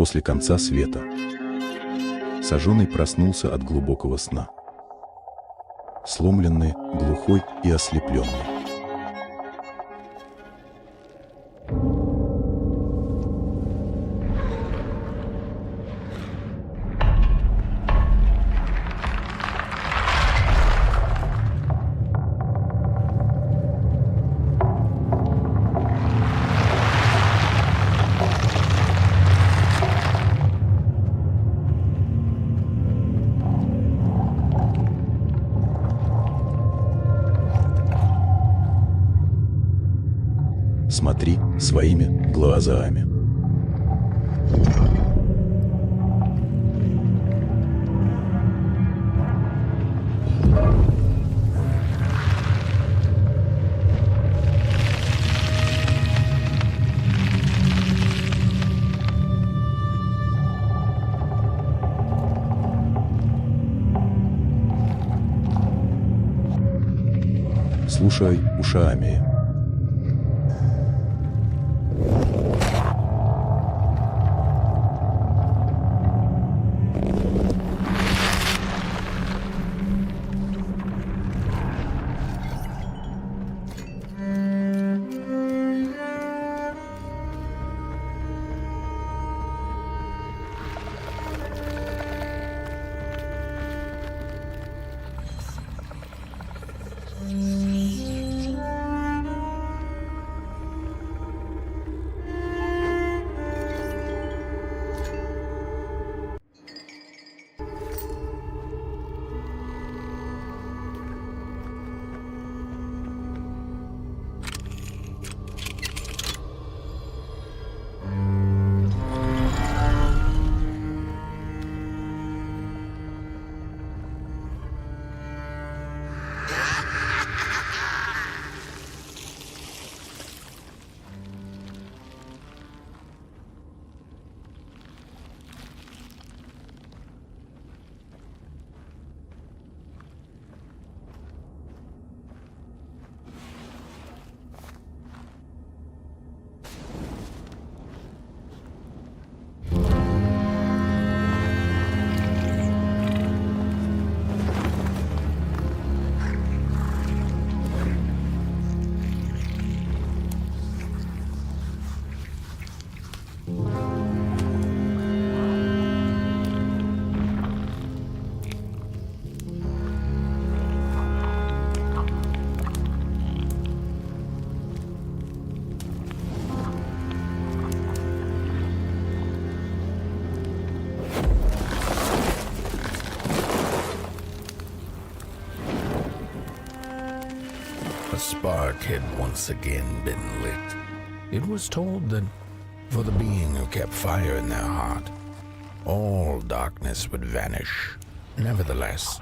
после конца света. Сожженный проснулся от глубокого сна. Сломленный, глухой и ослепленный. Смотри своими глазами. Слушай ушами. A spark had once again been lit. It was told that for the being who kept fire in their heart, all darkness would vanish. Nevertheless,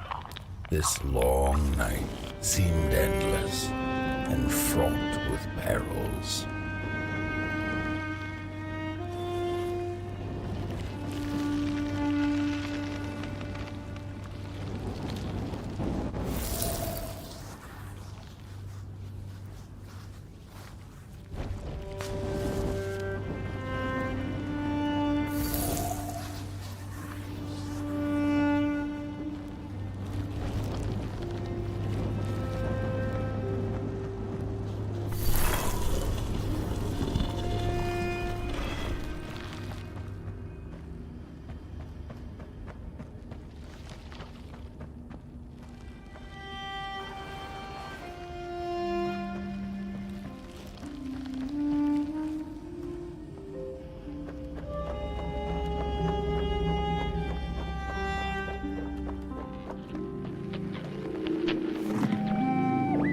this long night seemed endless and fraught with perils.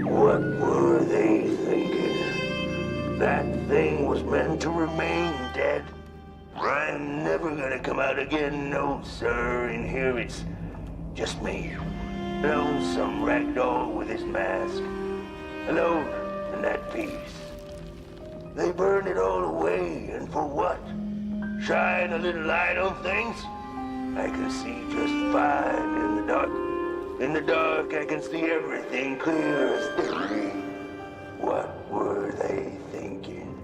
What were they thinking? That thing was meant to remain dead. I'm never gonna come out again, no sir. In here it's just me. Lonesome ragdoll with his mask. Alone in that piece. They burned it all away, and for what? Shine a little light on things? I can see just fine in the dark. In the dark, I can see everything clear as day. What were they thinking?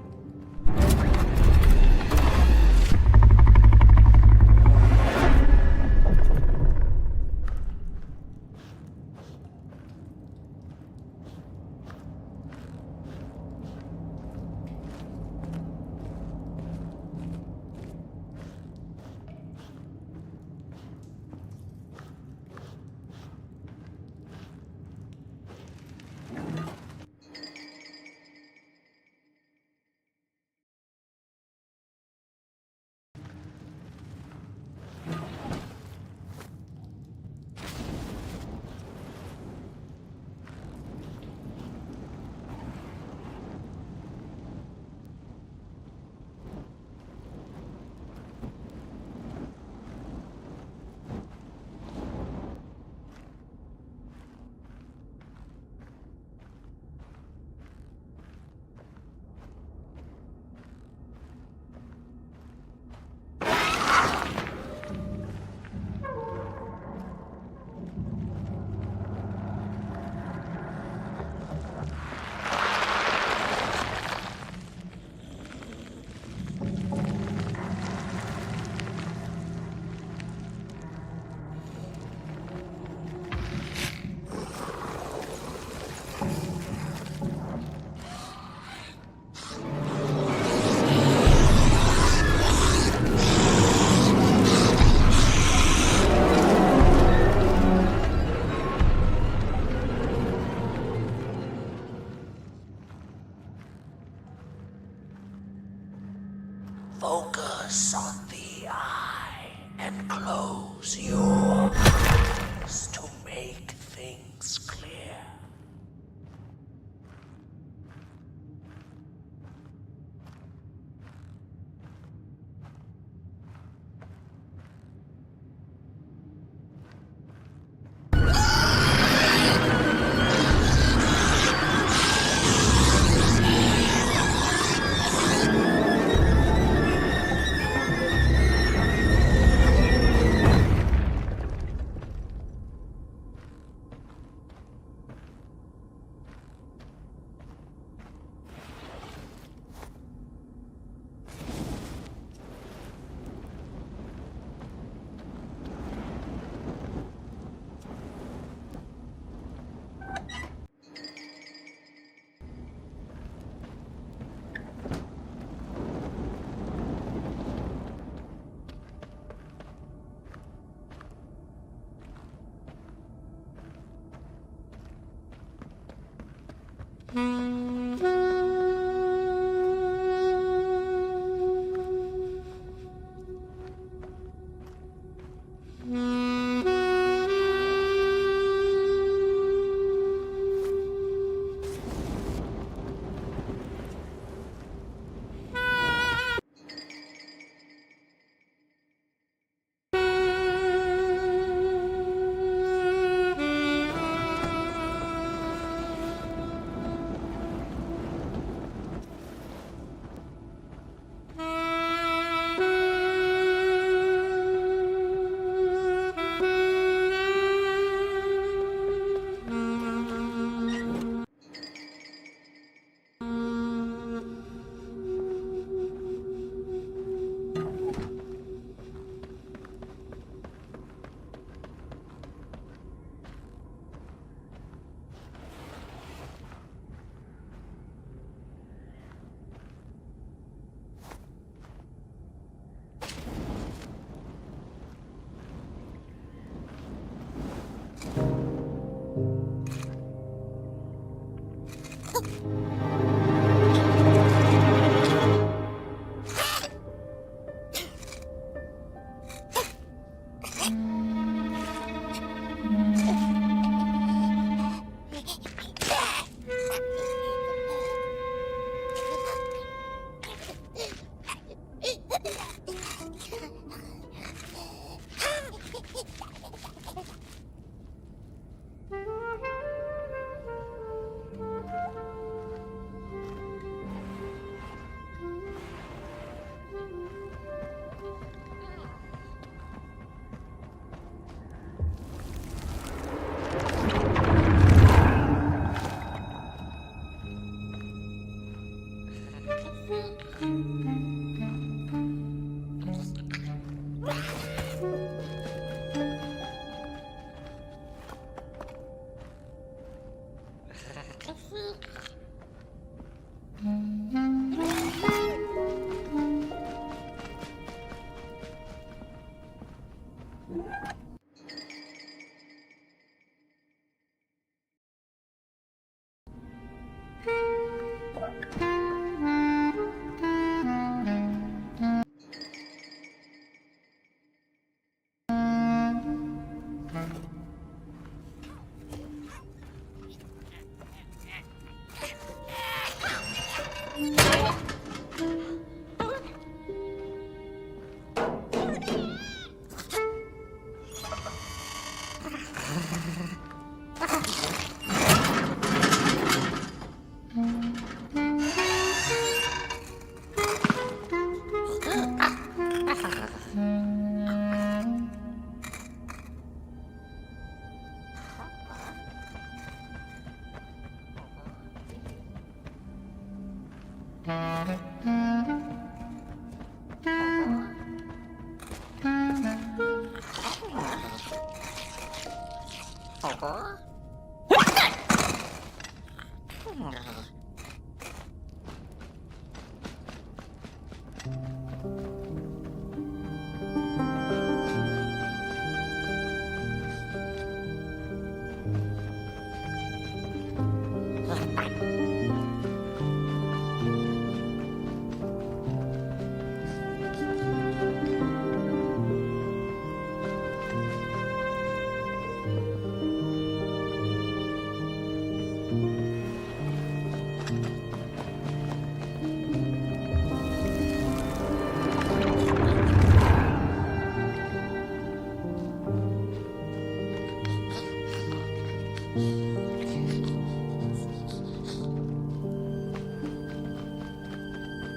Focus on the eye and close your eyes to make things clear.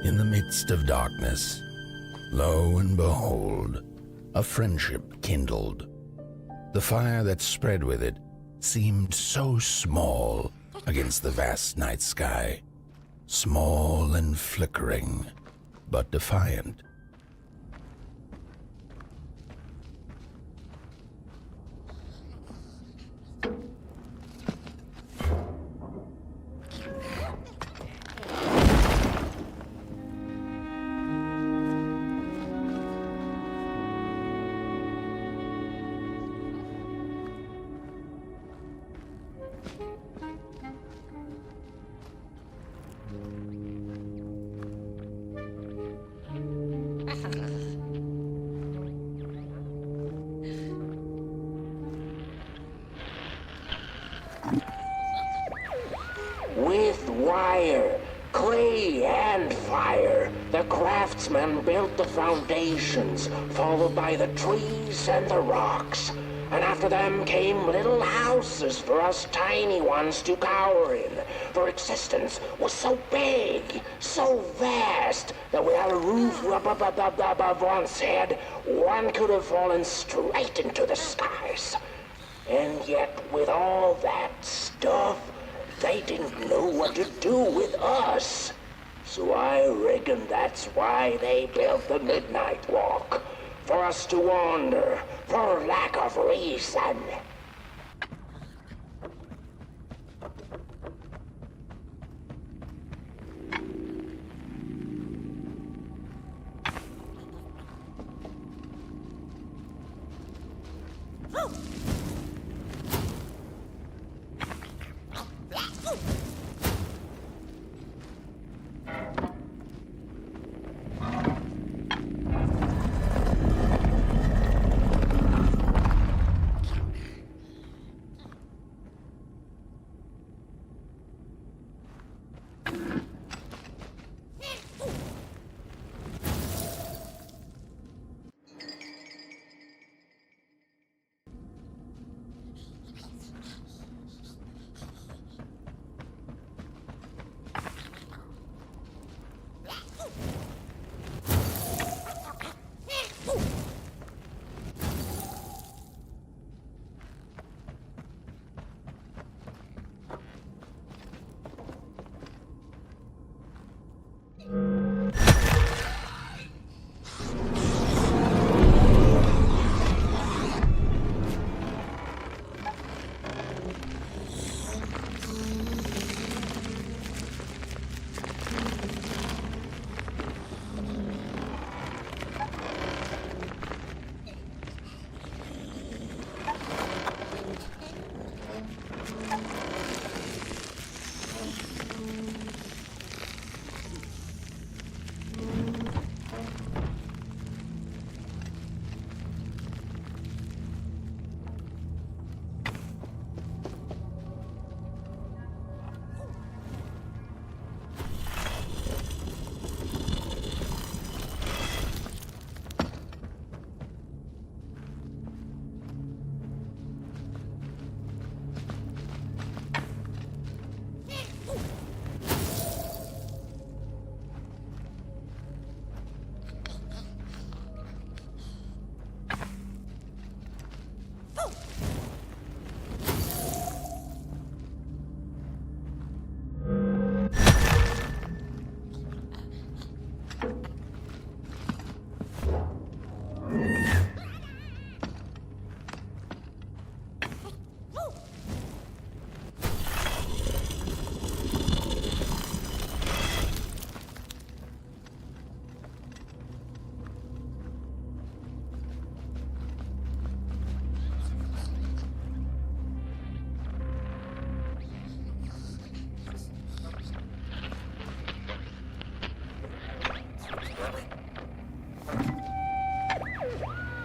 In the midst of darkness, lo and behold, a friendship kindled. The fire that spread with it seemed so small against the vast night sky, small and flickering, but defiant. With wire, clay, and fire, the craftsmen built the foundations, followed by the trees and the rocks. And after them came little houses for us tiny ones to cower in. For existence was so big, so vast, that without a roof above one's head, one could have fallen straight into the skies. And yet, with all that stuff, they didn't know what to do with us. So I reckon that's why they built the Midnight Walk. For us to wander, for lack of reason.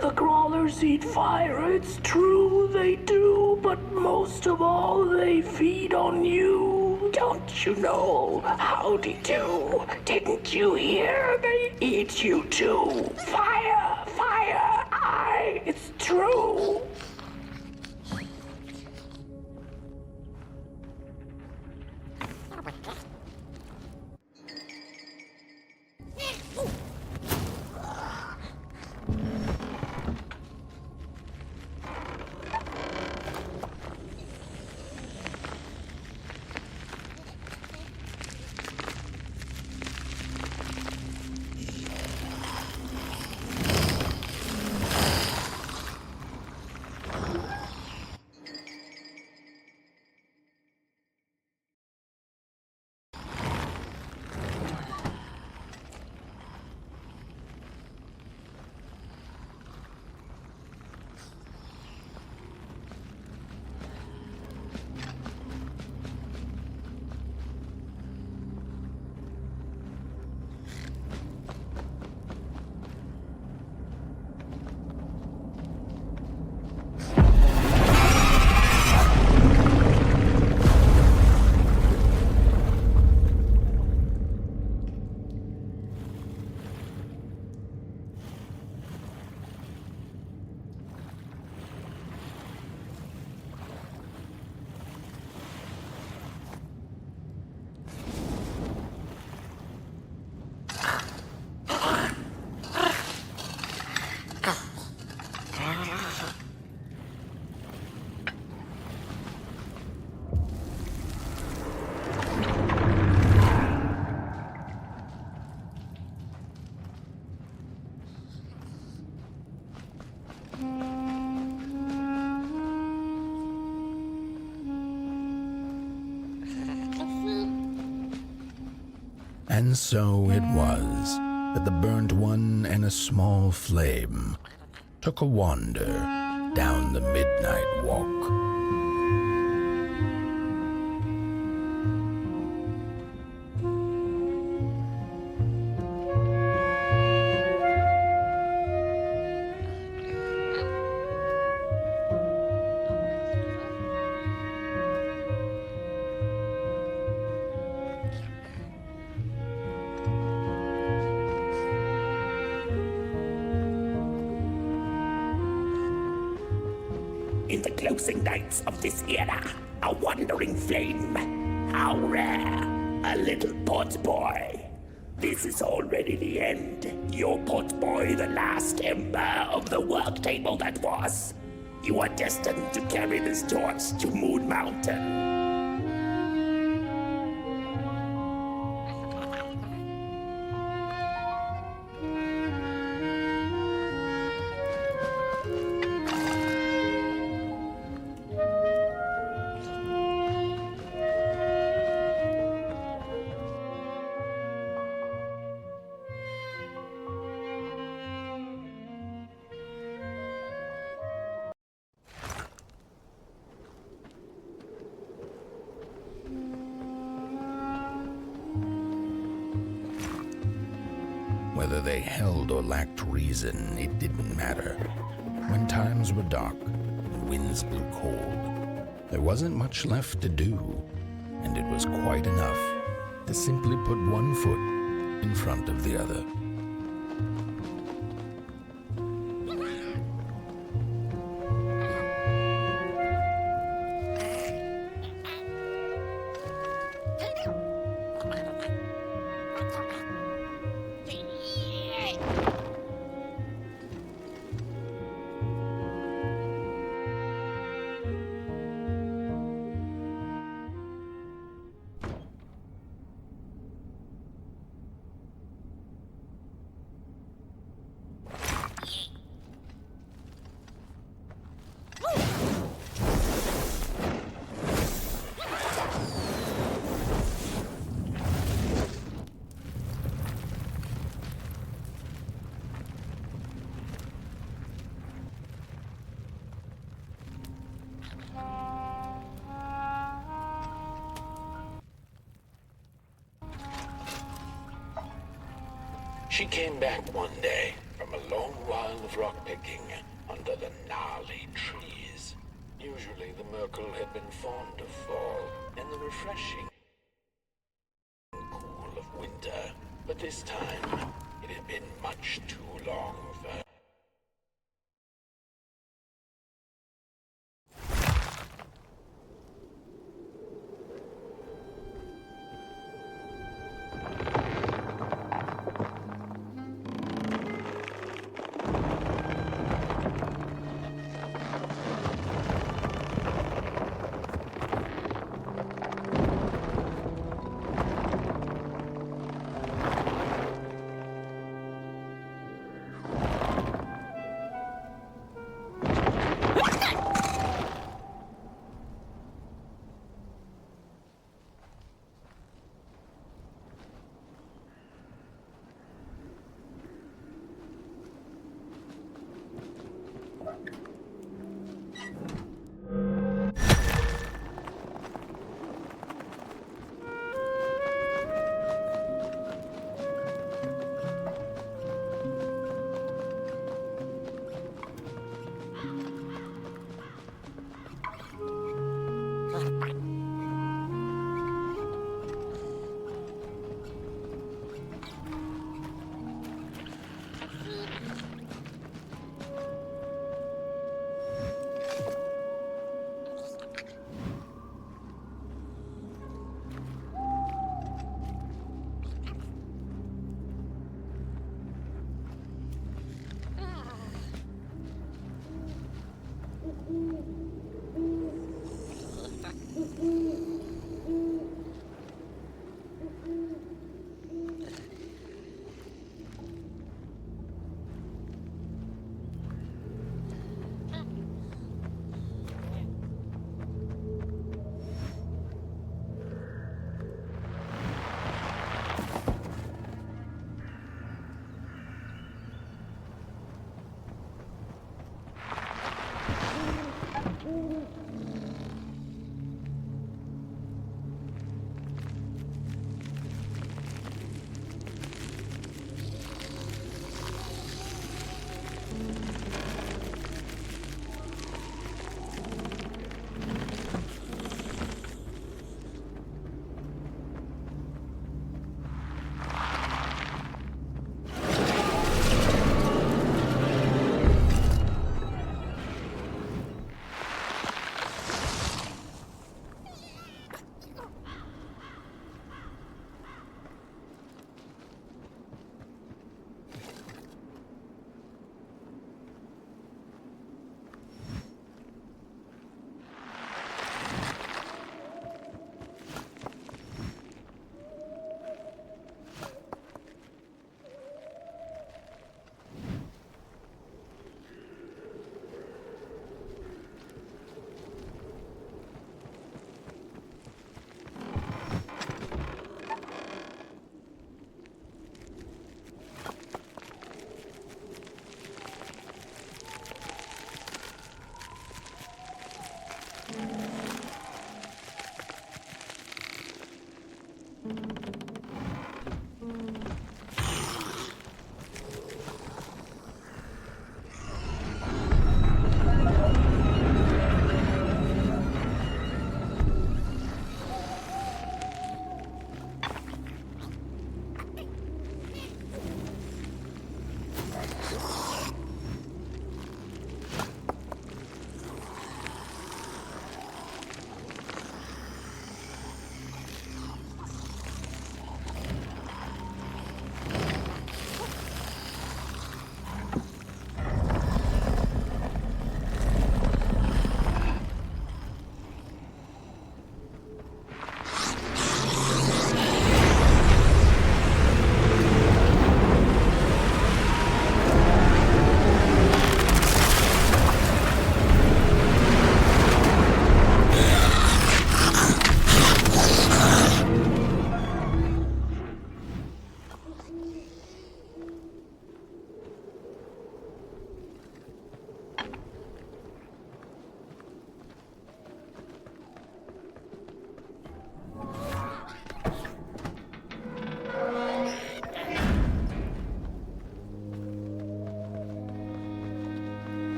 The crawlers eat fire, it's true they do, but most of all they feed on you. Don't you know? Howdy do. Didn't you hear? They eat you too. Fire, fire, aye, it's true. And so it was that the burnt one and a small flame took a wander down the midnight walk. In the closing nights of this era, a wandering flame. How rare, a little pot boy. This is already the end. Your pot boy, the last ember of the work table that was. You are destined to carry this torch to Moon Mountain. Whether they held or lacked reason, it didn't matter. When times were dark and winds blew cold, there wasn't much left to do, and it was quite enough to simply put one foot in front of the other. She came back one day from a long while of rock picking under the gnarly trees. Usually the Merkel had been fond of fall and the refreshing cool of winter, but this time it had been much too long for her.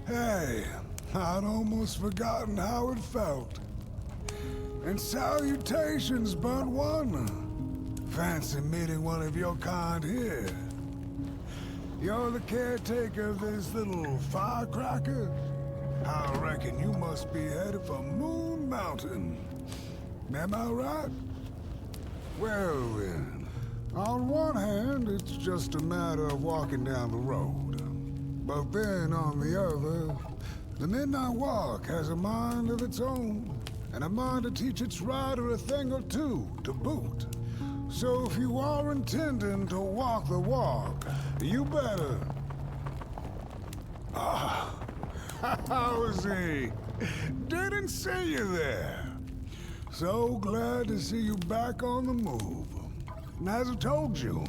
Hey, I'd almost forgotten how it felt. And salutations, burnt one. Fancy meeting one of your kind here. You're the caretaker of this little firecracker? I reckon you must be headed for Moon Mountain. Am I right? Well then, on one hand, it's just a matter of walking down the road. But then on the other, the Midnight Walk has a mind of its own, and a mind to teach its rider a thing or two to boot. So if you are intending to walk the walk, you better... Ah, how's he? Didn't see you there. So glad to see you back on the move. And as I told you,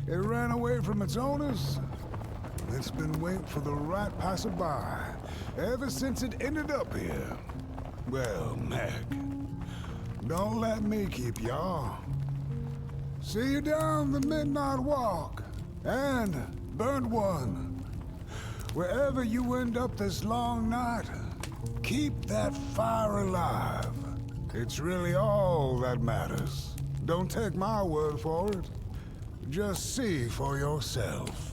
it ran away from its owners. It's been waiting for the right passerby ever since it ended up here. Well, Meg, don't let me keep y'all. See you down the Midnight Walk, and burnt one. Wherever you end up this long night, keep that fire alive. It's really all that matters. Don't take my word for it. Just see for yourself.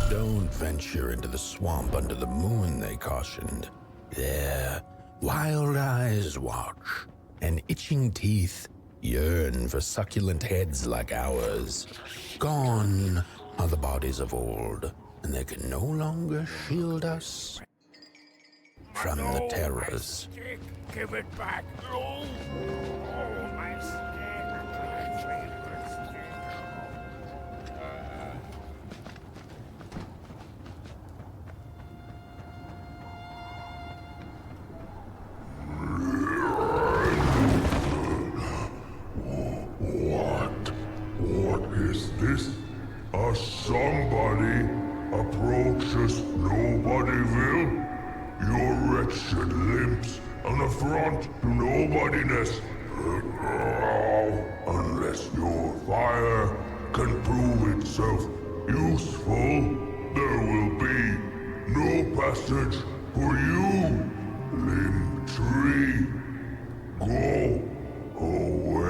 Don't venture into the swamp under the moon, they cautioned. There, wild eyes watch, and itching teeth yearn for succulent heads like ours. Gone are the bodies of old, and they can no longer shield us from the terrors. Give it back. Oh, my stick. What is this? A somebody approaches Nobodyville? Your wretched limbs, an affront to nobodiness. Unless your fire can prove itself useful, there will be no passage for you, limb tree. Go away.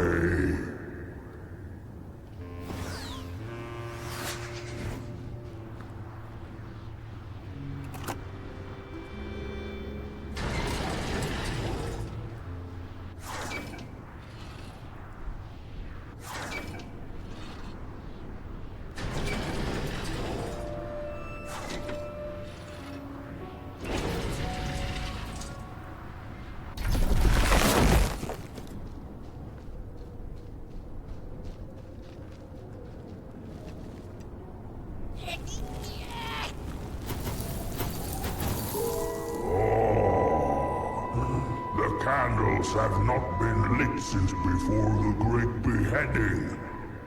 Candles have not been lit since before the great beheading.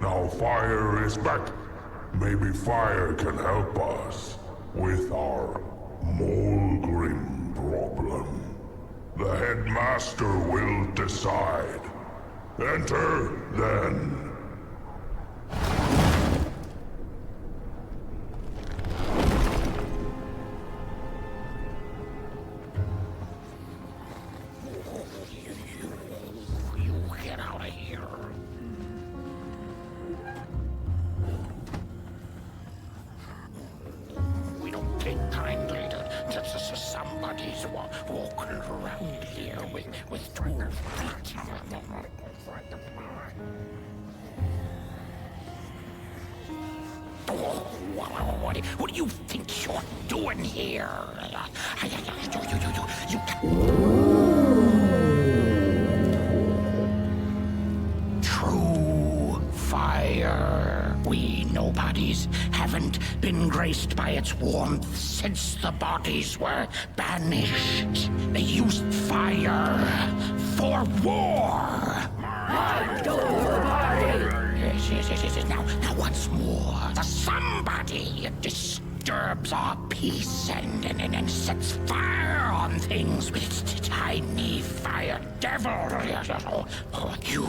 Now fire is back. Maybe fire can help us with our Molgrim problem. The headmaster will decide. Enter, then. Get out of here. We don't take kindly to somebody's walking around here with trigger feet. What do you think you're doing here? You True fire. We nobodies haven't been graced by its warmth since the bodies were banished. They used fire for war. Yes. Now once more, the somebody disturbs our peace and sets fire on things with its tiny fire devil. You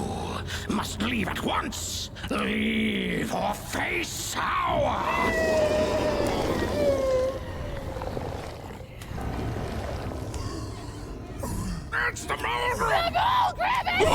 must leave at once. Leave or face our... It's the Molgrim! Grab it!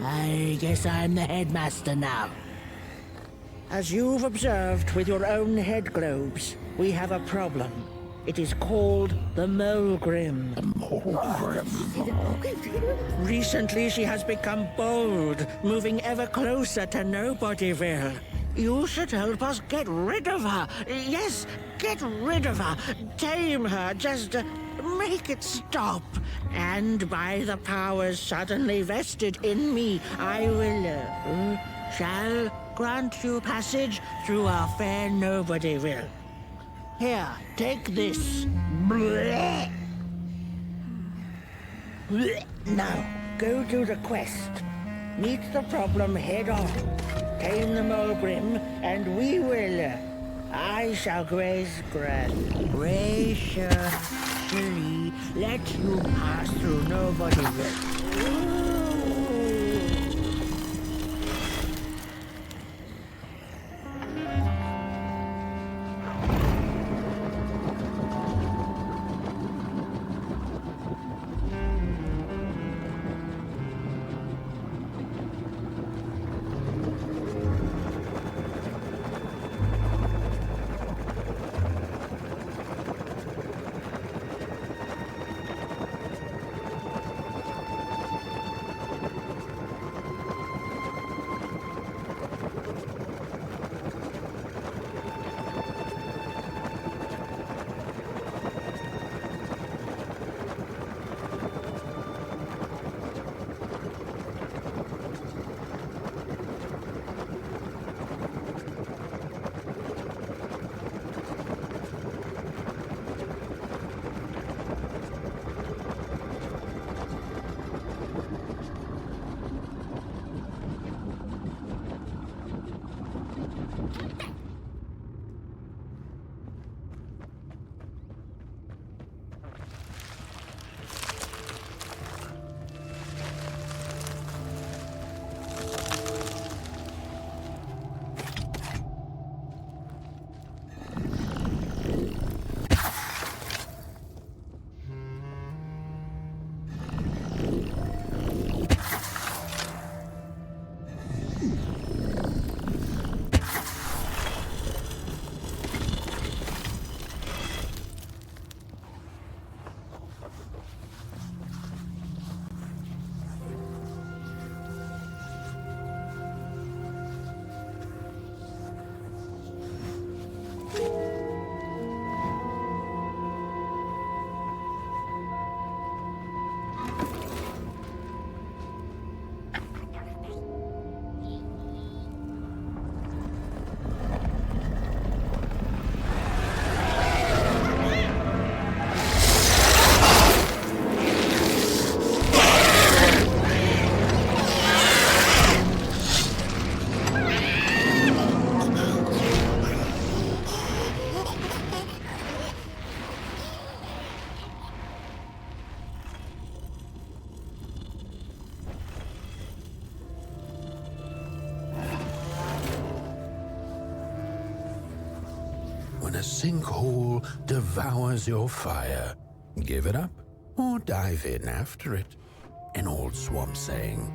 I guess I'm the headmaster now. As you've observed with your own head globes, we have a problem. It is called the Molgrim. Recently she has become bold, moving ever closer to Nobodyville. You should help us get rid of her. Yes, get rid of her. Tame her, just make it stop. And by the powers suddenly vested in me, I will, shall grant you passage through our fair Nobodyville. Here, take this. Blech. Blech. Now, go do the quest. Meet the problem head on. Tame the Molgrim, and we will. I shall graciously let you pass through Nobodyville. when a sinkhole devours your fire. Give it up or dive in after it. An old swamp saying.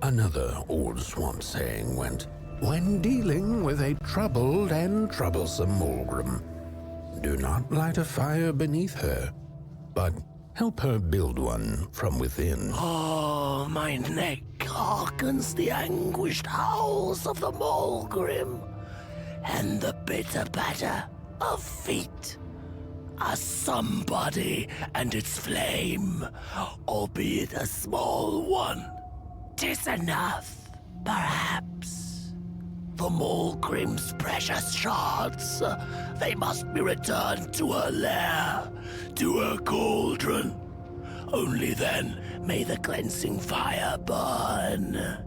Another old swamp saying went, when dealing with a troubled and troublesome Mulgrim, do not light a fire beneath her, but help her build one from within. Oh, my neck hearkens the anguished howls of the Mulgrim, and the bitter patter of feet. A somebody and its flame, albeit a small one. 'Tis enough, perhaps. The Mulgrim's precious shards, they must be returned to her lair, to her cauldron. Only then may the cleansing fire burn.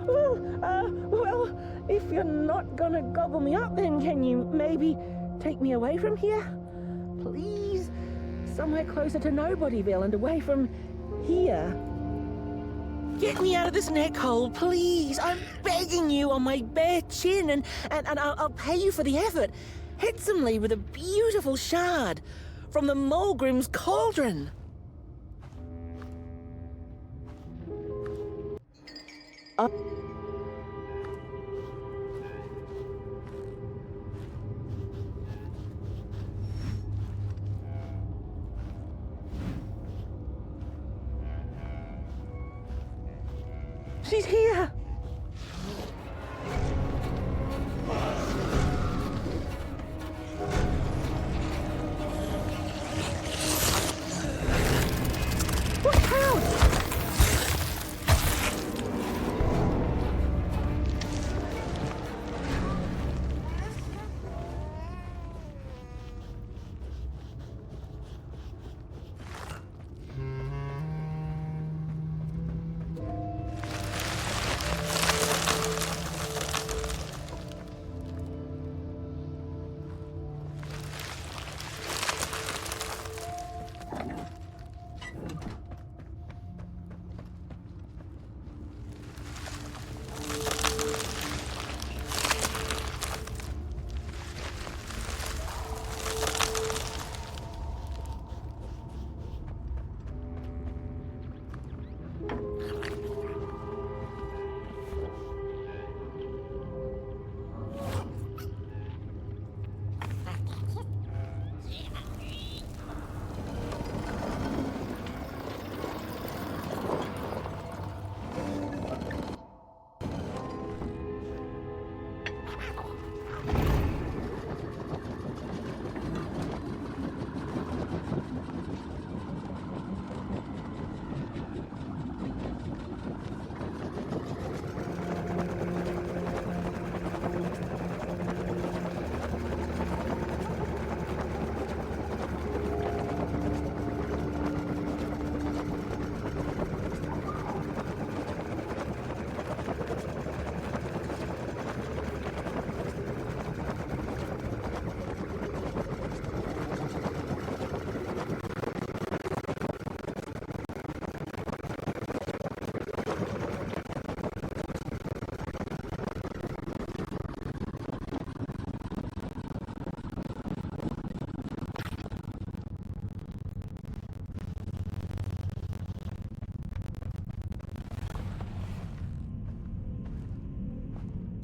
Well, if you're not gonna gobble me up, then can you maybe take me away from here? Please? Somewhere closer to Nobodyville and away from here. Get me out of this neck hole, please. I'm begging you on my bare chin, and I'll pay you for the effort. Handsomely with a beautiful shard from the Mulgrim's cauldron. She's here! Look out!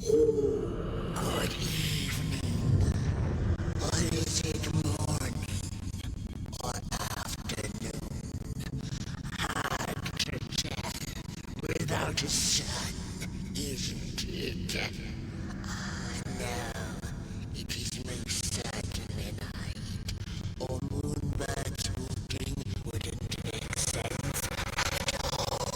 Good evening. Or is it morning or afternoon? Hard to tell without a sun, isn't it? No, it is most certainly night. Or moonbirds hooting wouldn't make sense at all.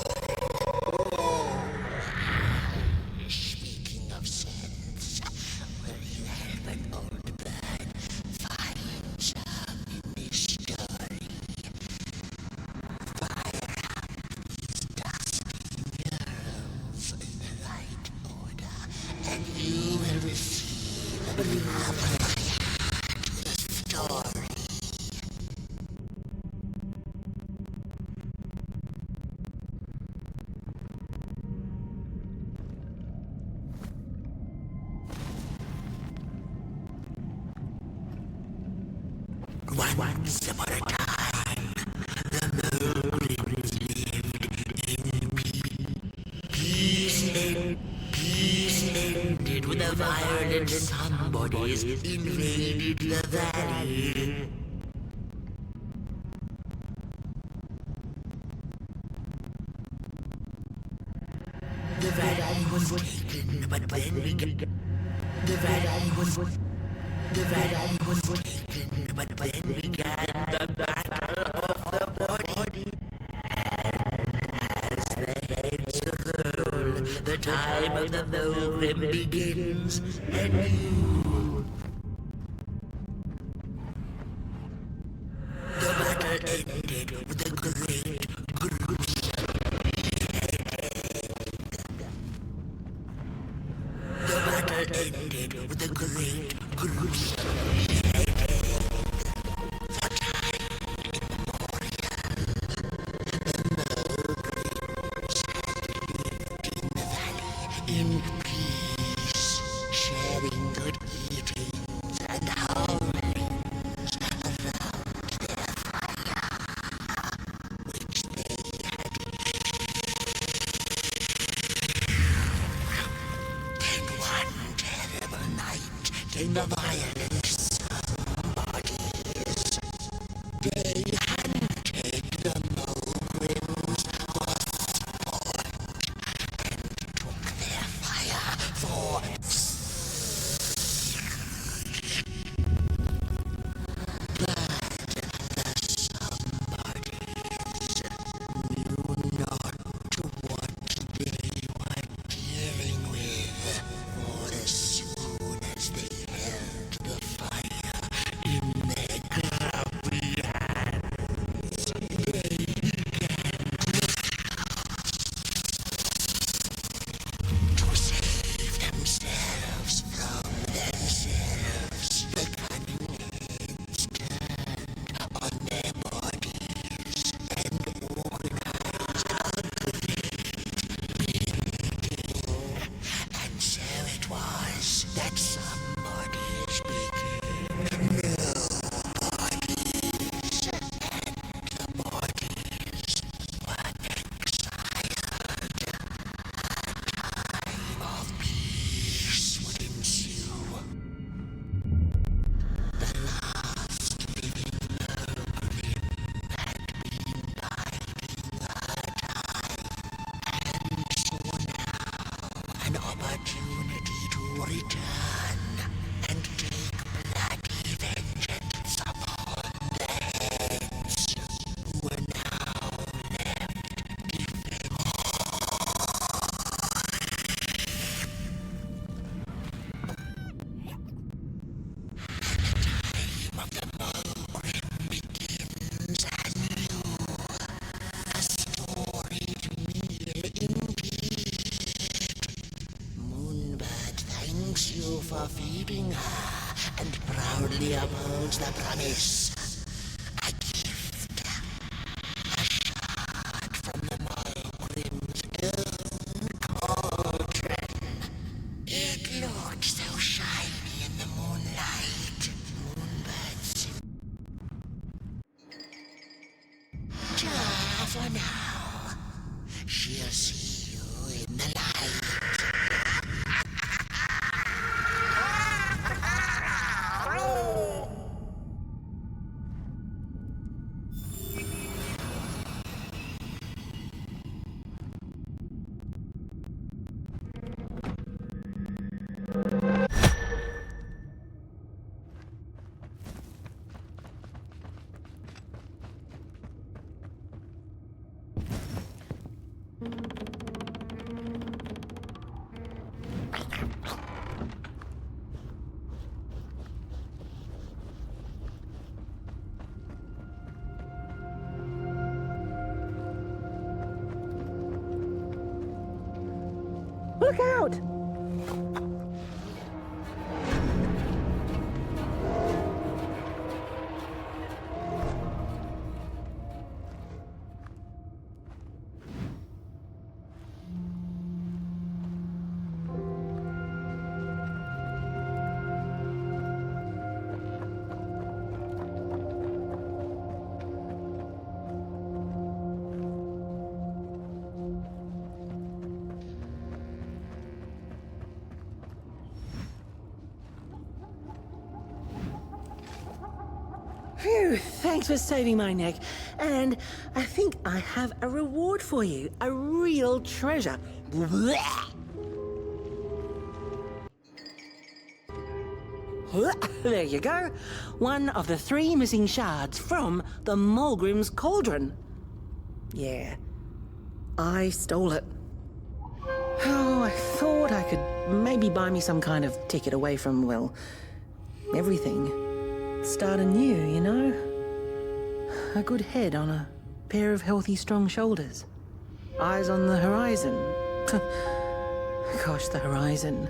Speaking of sense, will you help an old bird find some mystery? Fire up these dusty murals in the right order, and you will receive a fire to the story. Once upon a time, the Mulgrims lived in peace. Peace ended when the violent somebodies invaded the valley. The valley was taken, but then began. The valley was taken, but then began the battle of the body. And as the heads roll, the time of the Mulgrim begins anew. The battle ended with a great gruesome beheading. ended with a great gruesome in peace, sharing good eatings and howlings around their fire, which they had Then one terrible night came the violence of bodies. They hunted the Mogrims for sport and took their fire for knew not what they were dealing with, for as soon as they held the fire in their grubby hands, they began to save themselves from themselves. The cunning heads turned on their bodies and organized a great meeting. And so it was that some bodies became nobodies, and the bodies were exiled. A time of peace would ensue. The last living pilgrim had been biding her time, and so now an opportunity to return and take bloody vengeance upon the heads who were now left defenseless. Time of the Mogrim begins anew. A storied meal indeed. Moonbird thanks you for feeding her and proudly upholds the promise. A gift, a shard from the Mogrim's own cauldron. It looked so shiny in the moonlight. Moonbirds. Ta for now. She'll see you in the light. Look out! Phew, thanks for saving my neck. And I think I have a reward for you. A real treasure. There you go. One of the 3 missing shards from the Mogrim's cauldron. Yeah, I stole it. Oh, I thought I could maybe buy me some kind of ticket away from, well, everything. Start anew, you know? A good head on a pair of healthy, strong shoulders. Eyes on the horizon. Gosh, the horizon.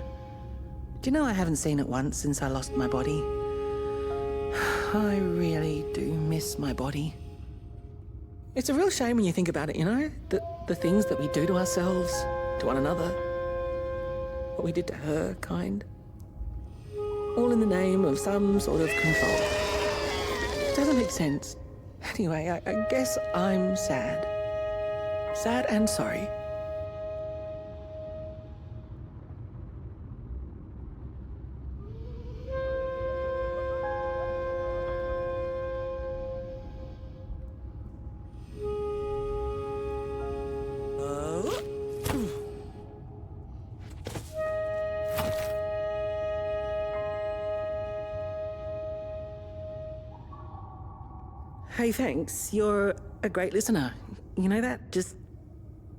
Do you know I haven't seen it once since I lost my body? I really do miss my body. It's a real shame when you think about it, you know? The things that we do to ourselves, to one another. What we did to her, kind. All in the name of some sort of control. It doesn't make sense. Anyway, I guess I'm sad. Sad and sorry. Hey, thanks. You're a great listener. You know that? Just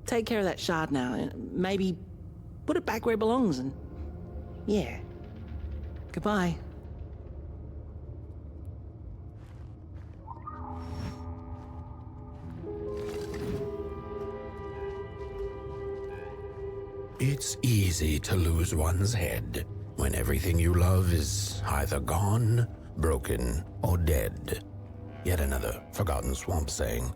take care of that shard now and maybe put it back where it belongs and... yeah. Goodbye. It's easy to lose one's head when everything you love is either gone, broken, or dead. Yet another forgotten swamp saying.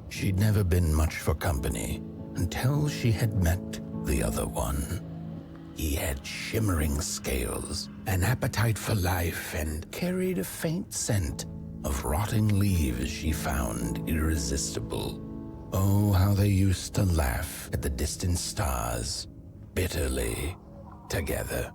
She'd never been much for company until she had met the other one. He had shimmering scales, an appetite for life, and carried a faint scent of rotting leaves she found irresistible. Oh, how they used to laugh at the distant stars, bitterly, together.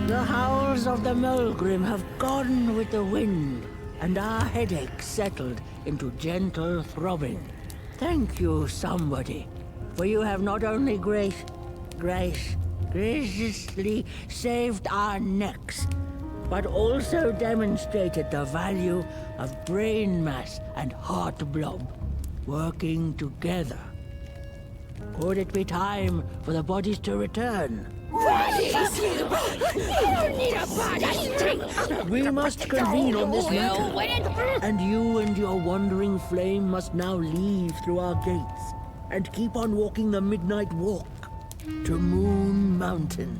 The howls of the Mulgrim have gone with the wind, and our headaches settled into gentle throbbing. Thank you, somebody, for you have not only graciously saved our necks, but also demonstrated the value of brain mass and heart blob working together. Could it be time for the bodies to return? We must convene on this matter, and you and your wandering flame must now leave through our gates and keep on walking the midnight walk to Moon Mountain.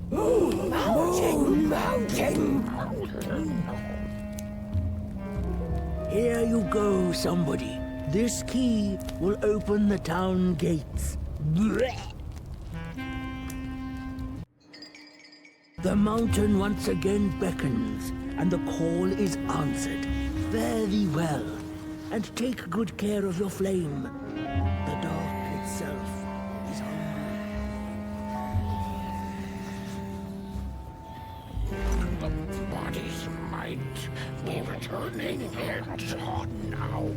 Moon Mountain! Here you go, somebody. This key will open the town gates. Blech. The mountain once again beckons, and the call is answered. Fare thee well, and take good care of your flame. The dark itself is hungry. The body's might be returning. It's hot now.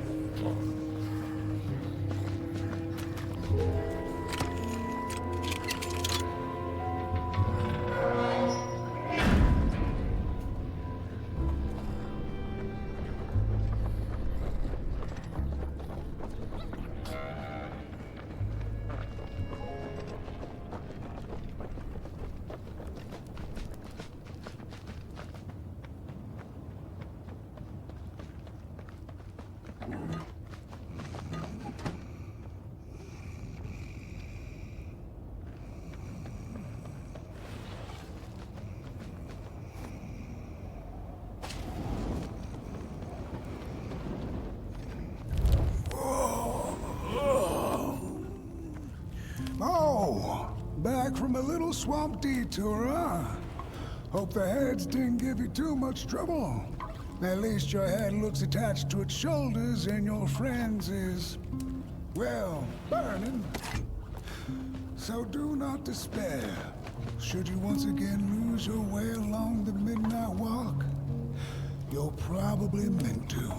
Back from a little swamp detour, huh? Hope the heads didn't give you too much trouble. At least your head looks attached to its shoulders and your friend's is, well, burning. So do not despair. Should you once again lose your way along the midnight walk, you're probably meant to.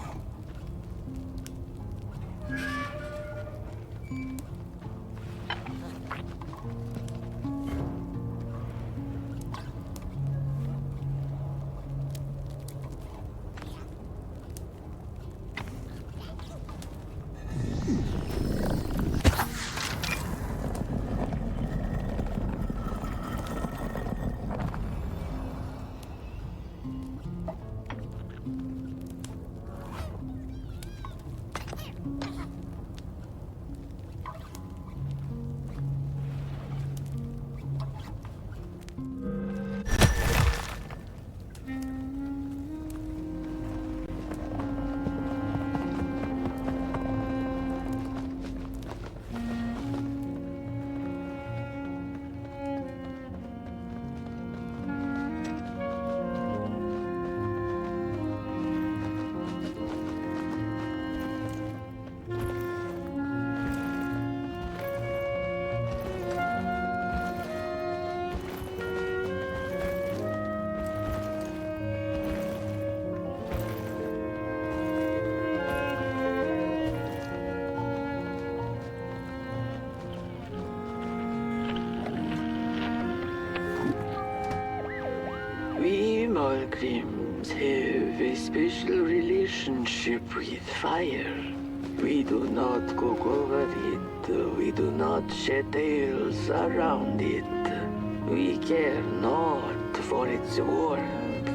We Malgrims have a special relationship with fire. We do not cook over it. We do not shed tales around it. We care not for its warmth.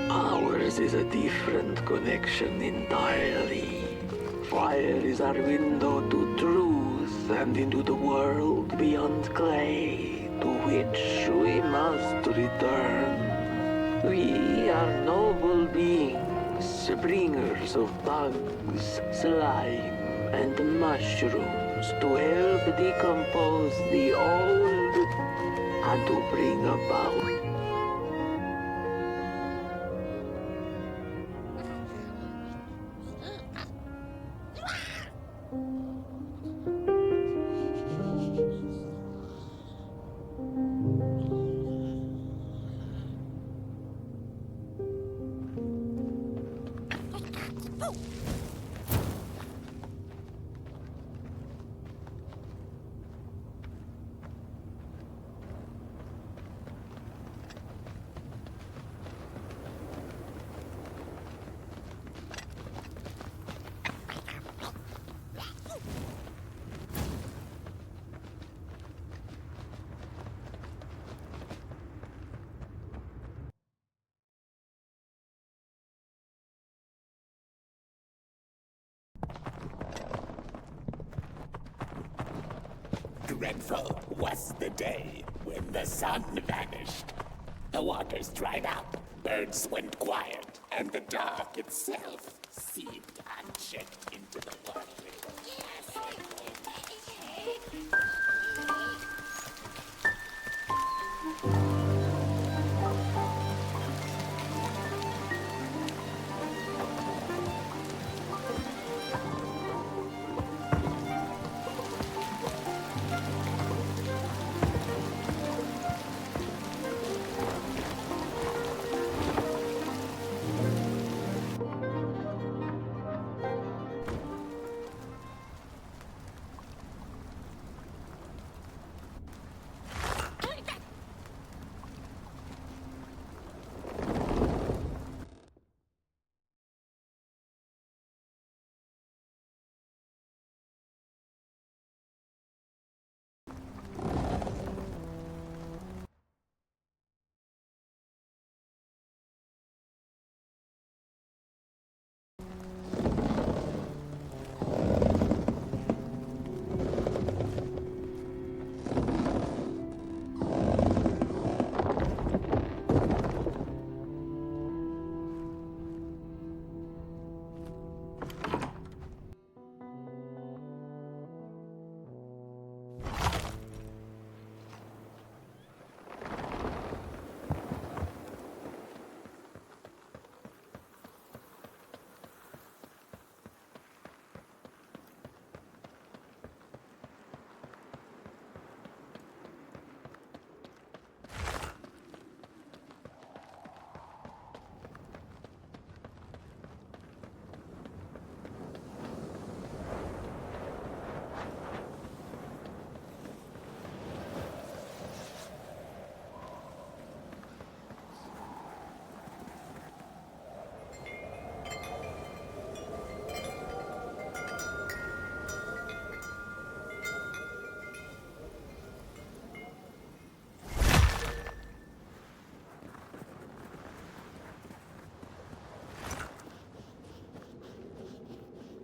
Ours is a different connection entirely. Fire is our window to truth and into the world beyond clay, to which we must return. We are noble beings, bringers of bugs, slime, and mushrooms to help decompose the old and to bring about. Dreadful was the day when the sun vanished. The waters dried up, birds went quiet, and the dark itself seemed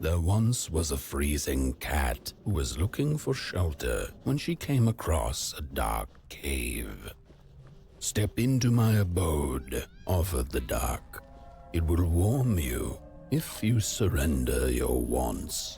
There once was a freezing cat who was looking for shelter when she came across a dark cave. "Step into my abode," offered the dark. "It will warm you if you surrender your wants."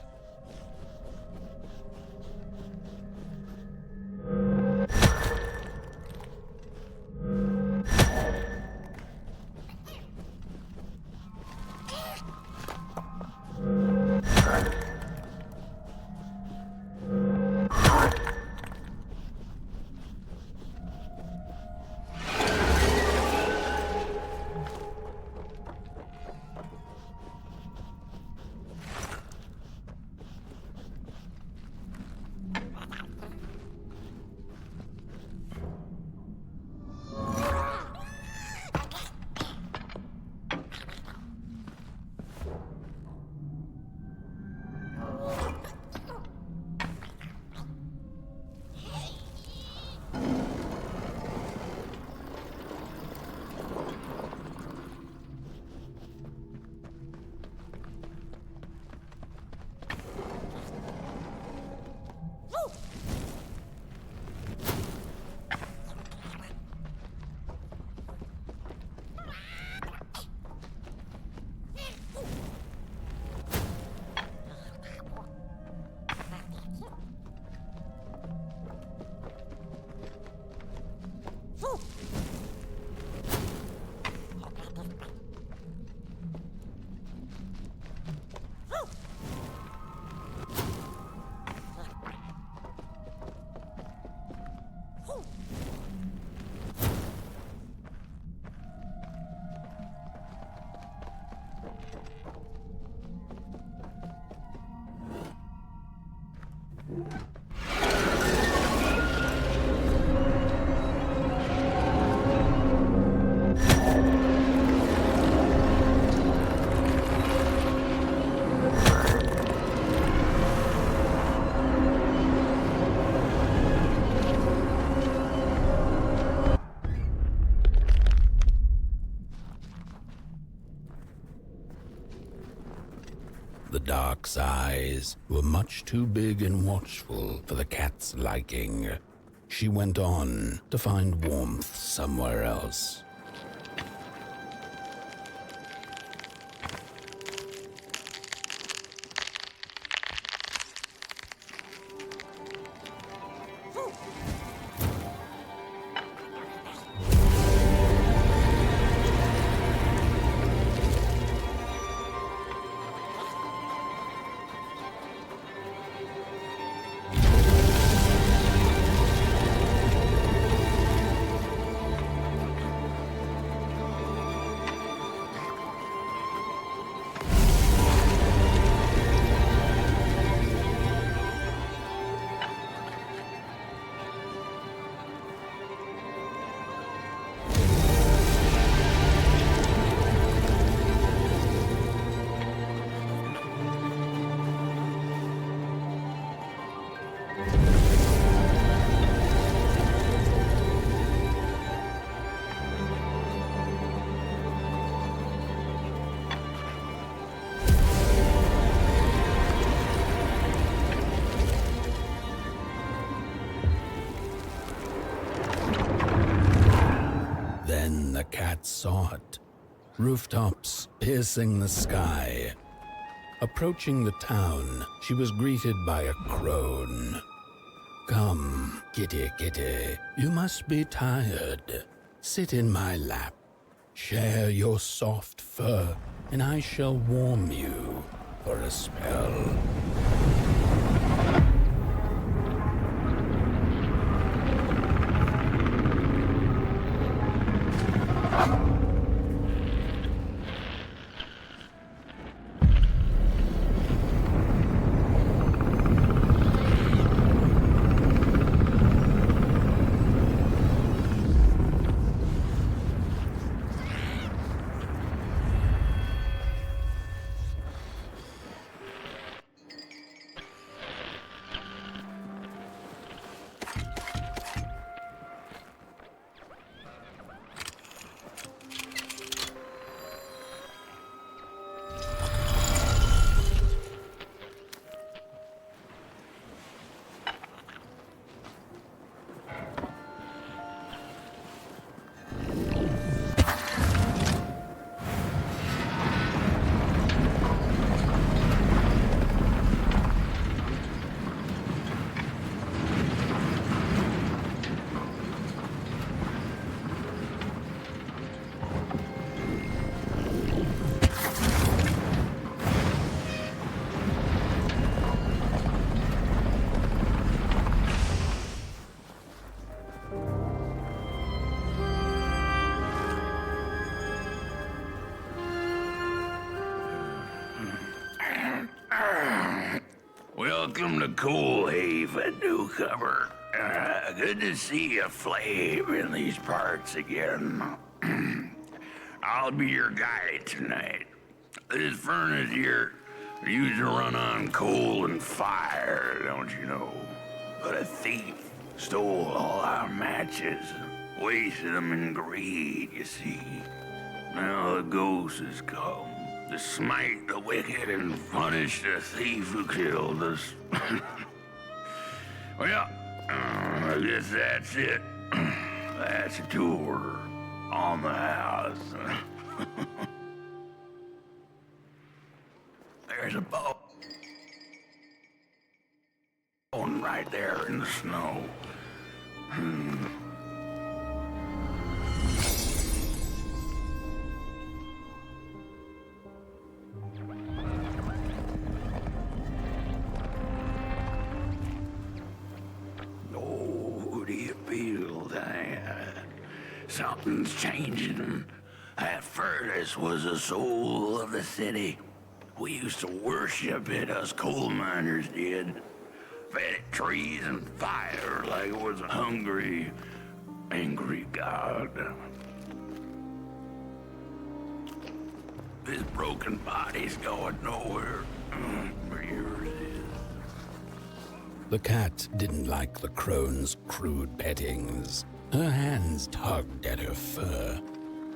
The dark's eyes were much too big and watchful for the cat's liking. She went on to find warmth somewhere else. Then the cat saw it. Rooftops piercing the sky. Approaching the town, she was greeted by a crone. "Come, kitty, kitty, you must be tired. Sit in my lap. Share your soft fur, and I shall warm you for a spell." Welcome to Cool Haven, newcomer. Good to see a flame in these parts again. I'll be your guide tonight. This furnace here used to run on coal and fire, don't you know? But a thief stole all our matches, wasted them in greed, you see. Now the ghost has come to smite the wicked and punish the thief who killed us. Well, I guess that's it. That's a tour on the house. There's a bone right there in the snow. Something's changing. That furnace was the soul of the city. We used to worship it, us coal miners did. Fed it trees and fire like it was a hungry, angry god. This broken body's going nowhere. Yours is. The cat didn't like the crone's crude pettings. Her hands tugged at her fur.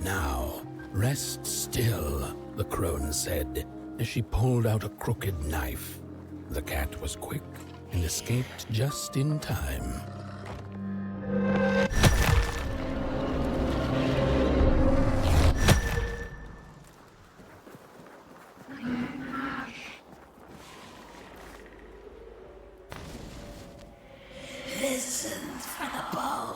"Now, rest still," the crone said, as she pulled out a crooked knife. The cat was quick and escaped just in time. Listen for the bone.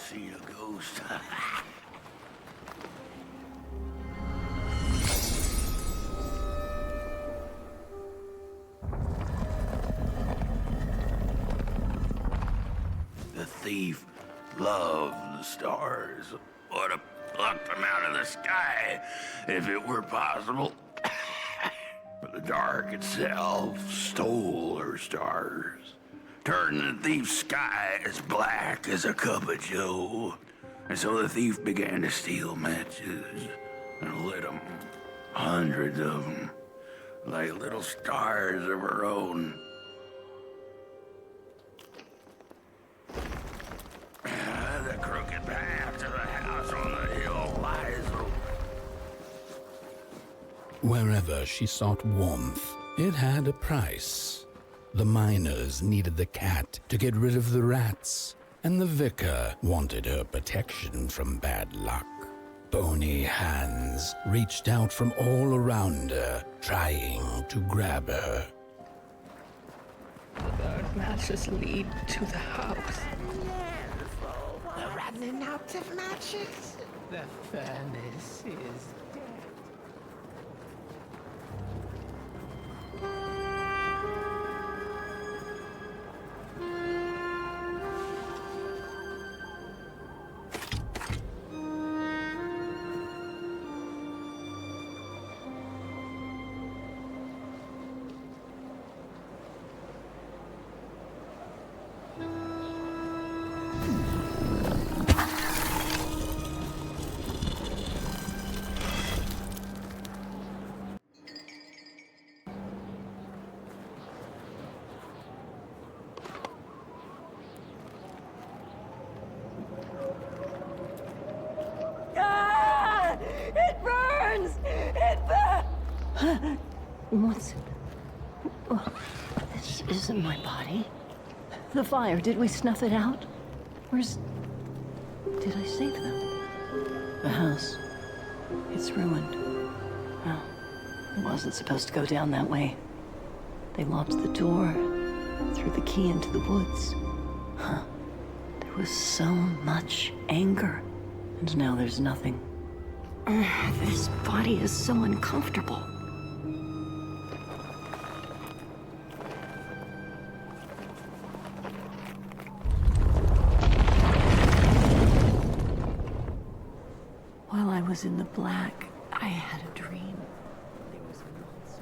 seen a ghost. The thief loved the stars. Would have plucked them out of the sky if it were possible. But the dark itself stole her stars, turning the thief's sky as black as a cup of joe. And so the thief began to steal matches and lit them, hundreds of them, like little stars of her own. The crooked path to the house on the hill lies open. Wherever she sought warmth, it had a price. The miners needed the cat to get rid of the rats, and the vicar wanted her protection from bad luck. Bony hands reached out from all around her, trying to grab her. The dark matches lead to the house. We're running out of matches. The furnace is dead. It burns! It burns! What's... Oh, this isn't my body. The fire, did we snuff it out? Where's... Did I save them? The house. It's ruined. Well, it wasn't supposed to go down that way. They locked the door, threw the key into the woods. Huh. There was so much anger. And now there's nothing. This body is so uncomfortable. While I was in the black, I had a dream. There was a monster.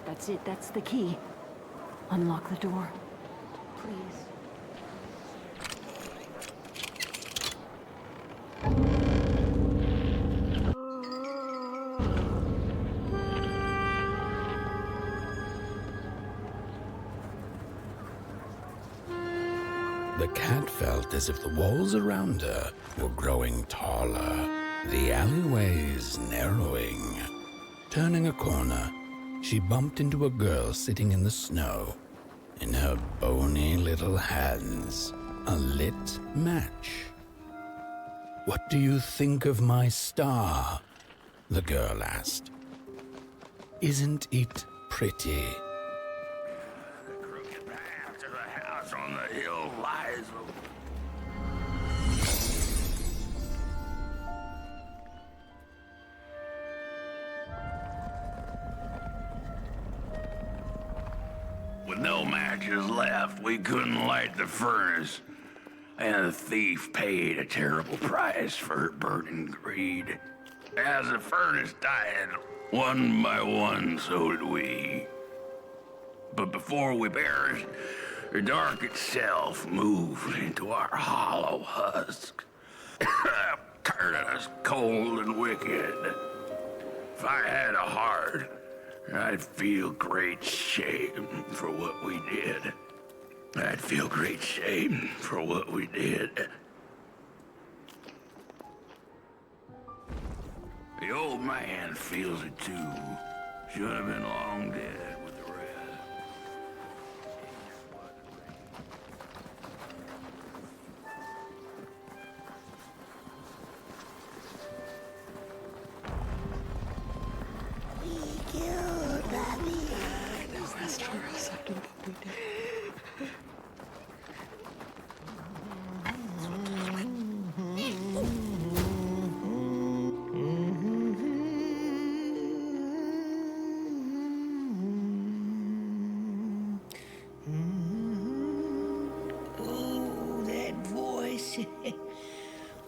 That's it, that's the key. Unlock the door. Please. cat felt as if the walls around her were growing taller, the alleyways narrowing. Turning a corner, she bumped into a girl sitting in the snow. In her bony little hands, a lit match. "What do you think of my star?" the girl asked. "Isn't it pretty?" The crooked path to the house on the hill lies. With no matches left, we couldn't light the furnace. And the thief paid a terrible price for her burning greed. As the furnace died, one by one, so did we. But before we perished, the dark itself moved into our hollow husk, turning us cold and wicked. If I had a heart, I'd feel great shame for what we did. I'd feel great shame for what we did. The old man feels it too. Should have been long dead with the rest. He killed Bobby. That's true. Accepted what we did. Oh, that voice.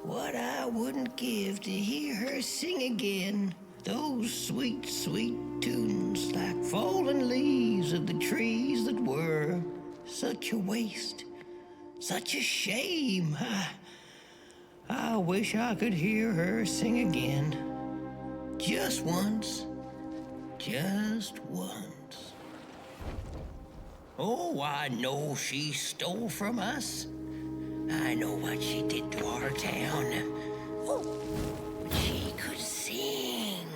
What I wouldn't give to hear her sing again. Those sweet, sweet tunes like fallen leaves of the trees that were. Such a waste. Such a shame. I wish I could hear her sing again. Just once. Just once. Oh, I know she stole from us. I know what she did to our town. But she could sing.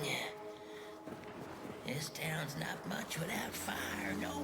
This town's not much without fire, no.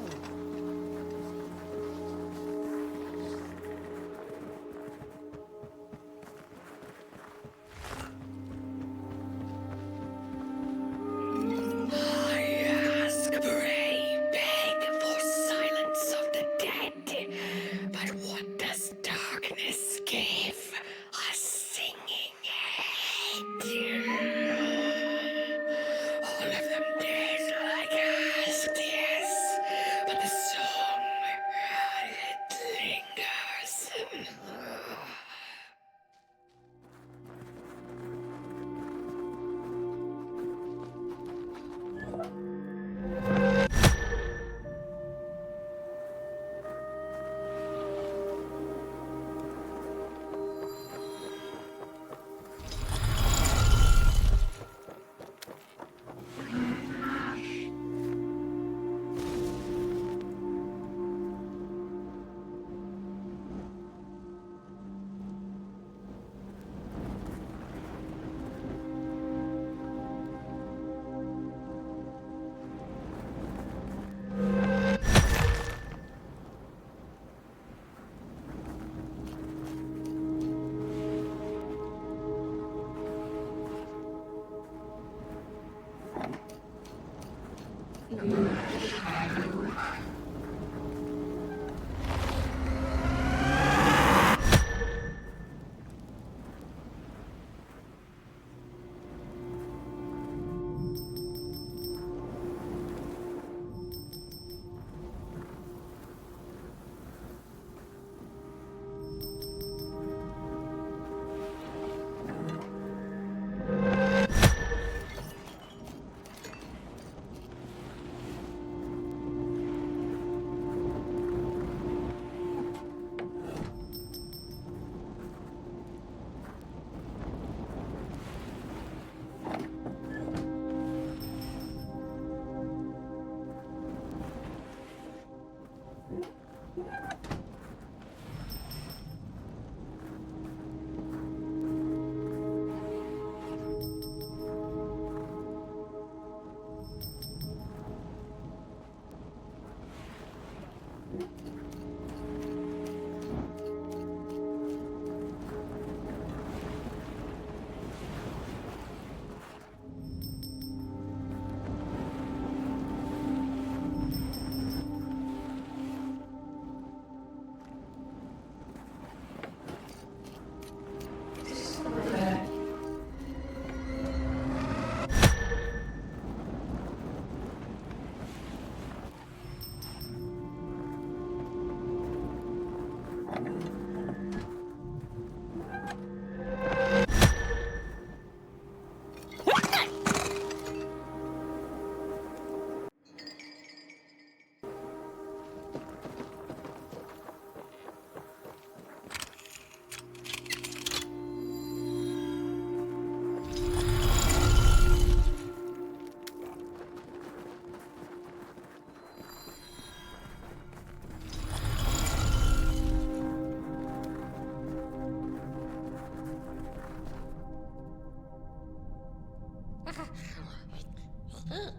Oh,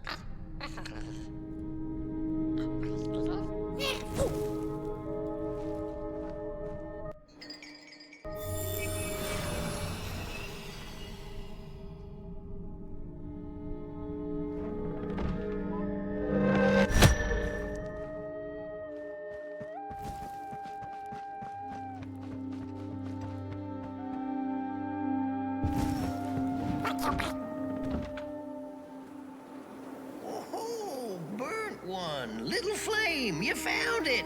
burnt one. Little flame, you found it.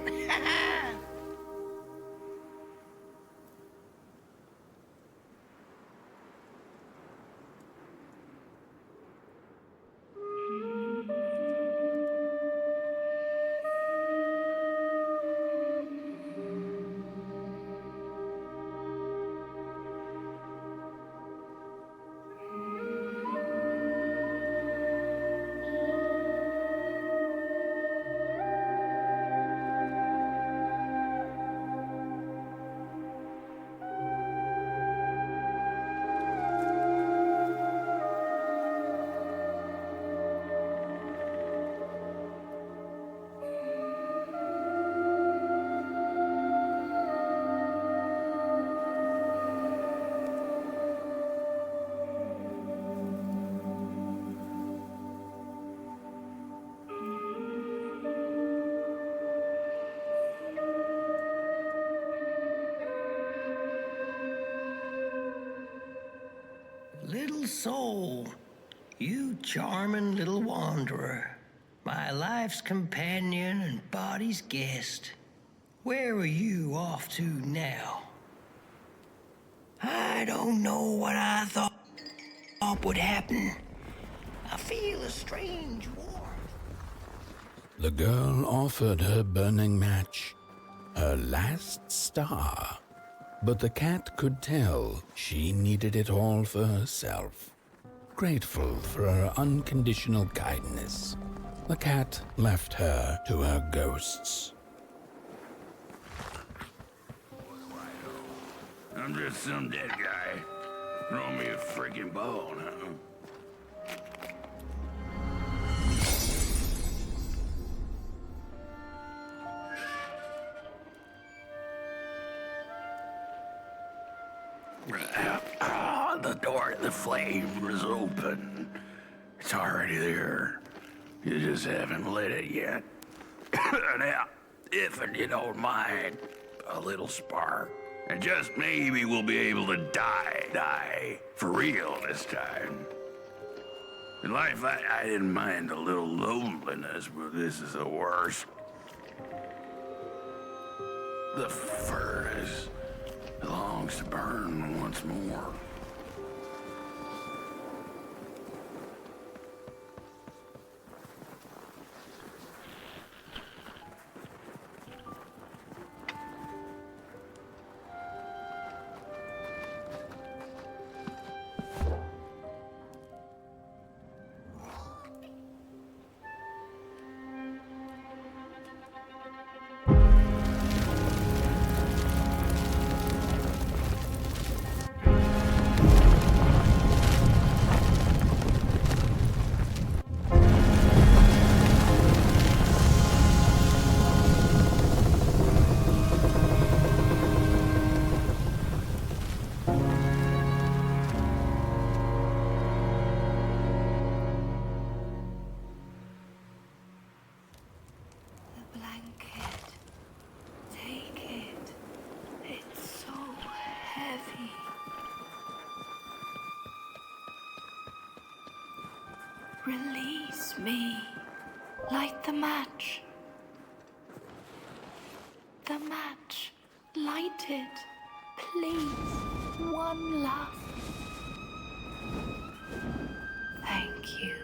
Little soul, you charming little wanderer, my life's companion and body's guest. Where are you off to now? I don't know what I thought would happen. I feel a strange warmth. The girl offered her burning match, her last star. But the cat could tell she needed it all for herself. Grateful for her unconditional kindness, the cat left her to her ghosts. I'm just some dead guy. Throw me a freaking bone, huh? The door to the flame was open. It's already there. You just haven't lit it yet. Now, if you don't mind, a little spark. And just maybe we'll be able to die for real this time. In life, I didn't mind a little loneliness, but this is the worst. The furnace longs to burn once more. Release me. Light the match. The match. Light it. Please. One last. Thank you.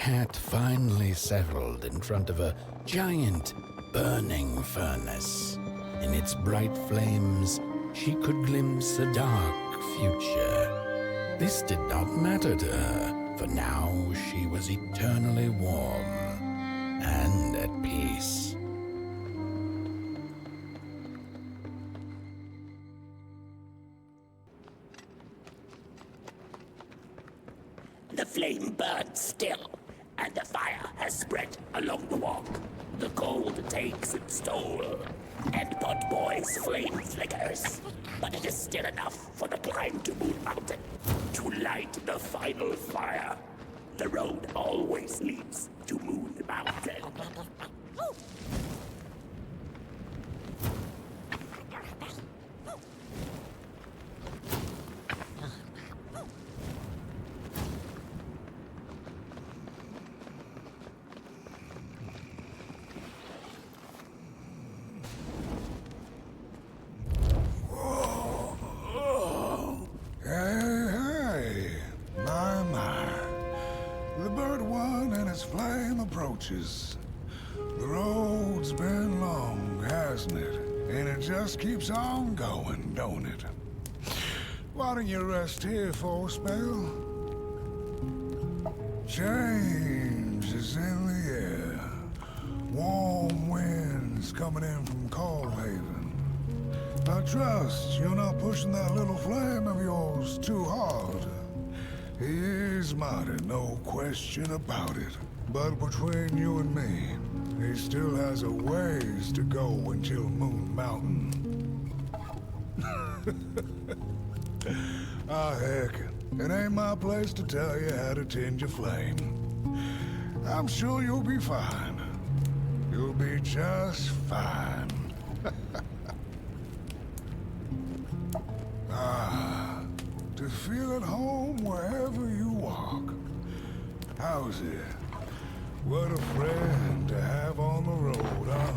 cat finally settled in front of a giant burning furnace. In its bright flames, she could glimpse a dark future. This did not matter to her, for now she was eternally warm and at peace. The flame burns still, and the fire has spread along the walk. The cold takes its toll, and Potboy's flame flickers. But it is still enough for the climb to Moon Mountain, to light the final fire. The road always leads to Moon Mountain. The road's been long, hasn't it? And it just keeps on going, don't it? Why don't you rest here for a spell? Change is in the air. Warm winds coming in from Coldhaven. I trust you're not pushing that little flame of yours too hard. He is mighty, no question about it. But between you and me, he still has a ways to go until Moon Mountain. Heck, it ain't my place to tell you how to tend your flame. I'm sure you'll be fine. You'll be just fine. To feel at home wherever you walk. How's it? What a friend to have on the road, huh?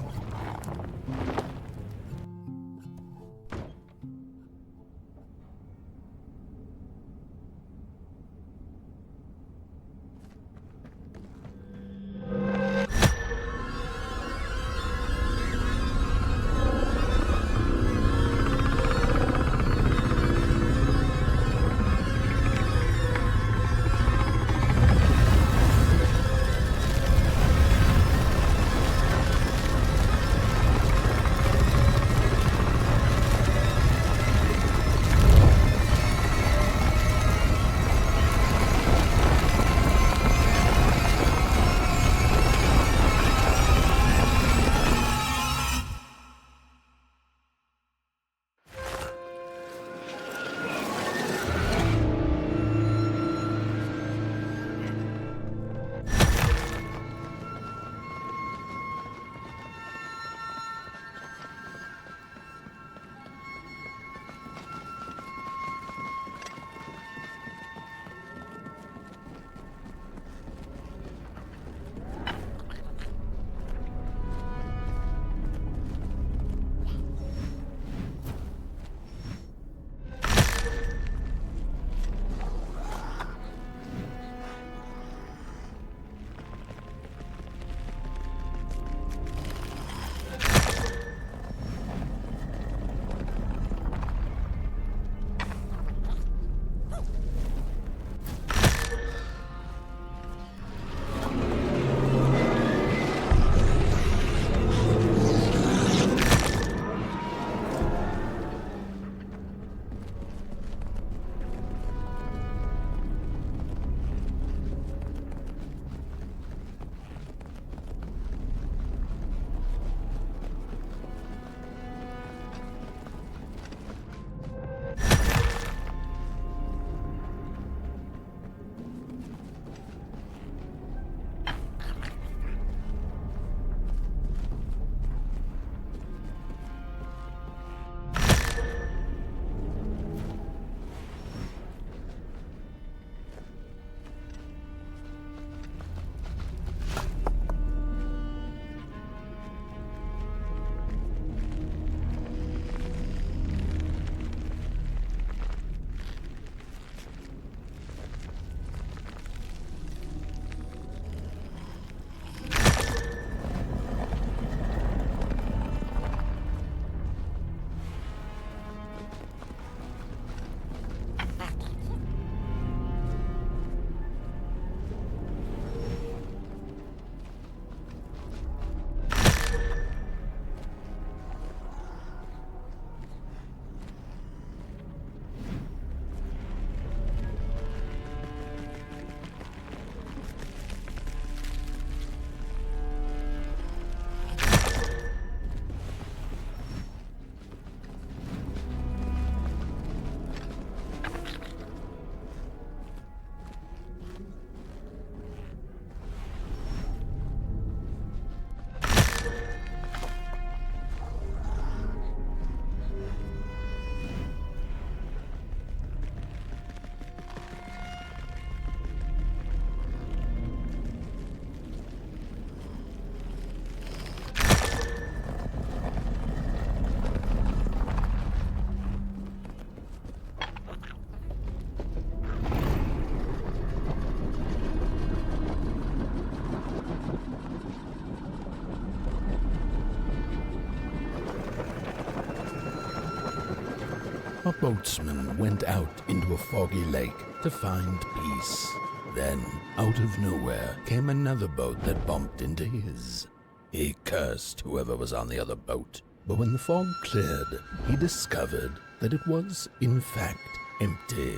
A boatsman went out into a foggy lake to find peace. Then, out of nowhere, came another boat that bumped into his. He cursed whoever was on the other boat, but when the fog cleared, he discovered that it was, in fact, empty.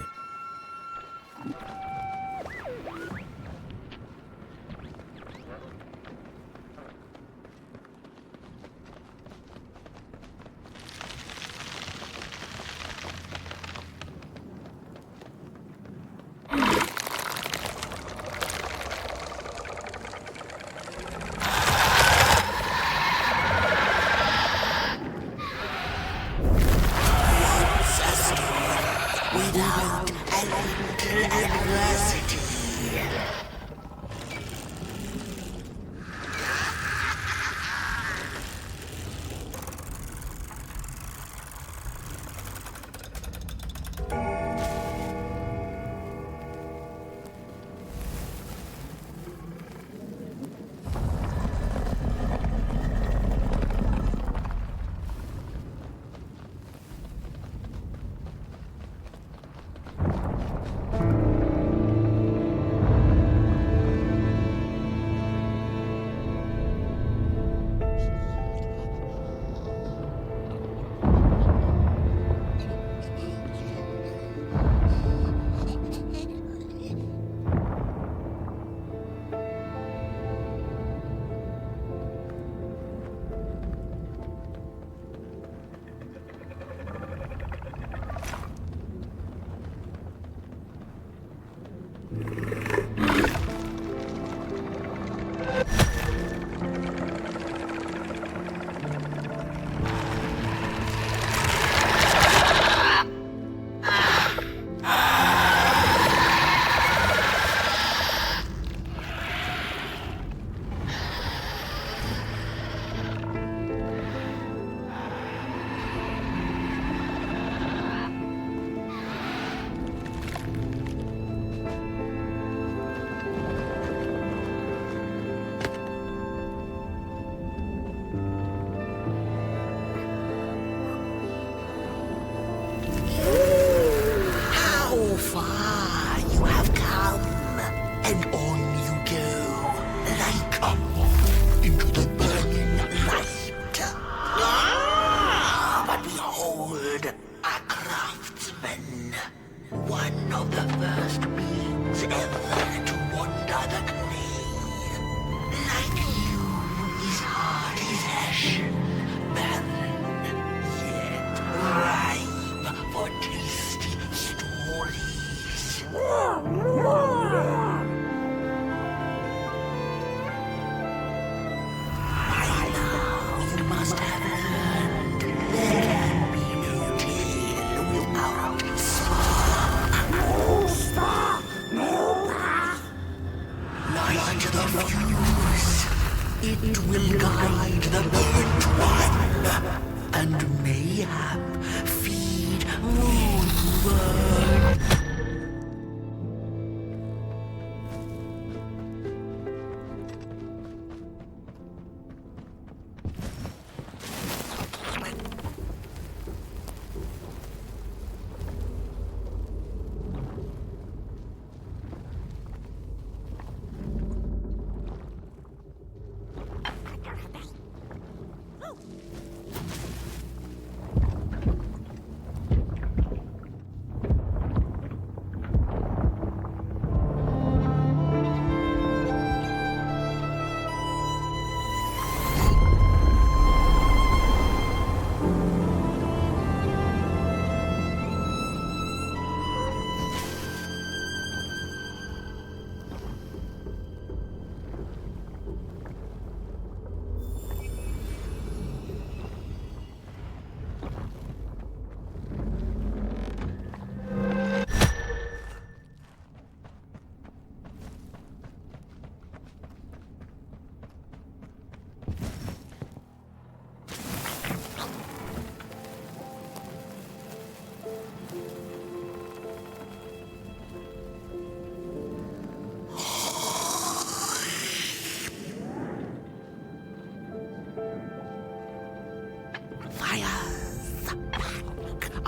Without adversity.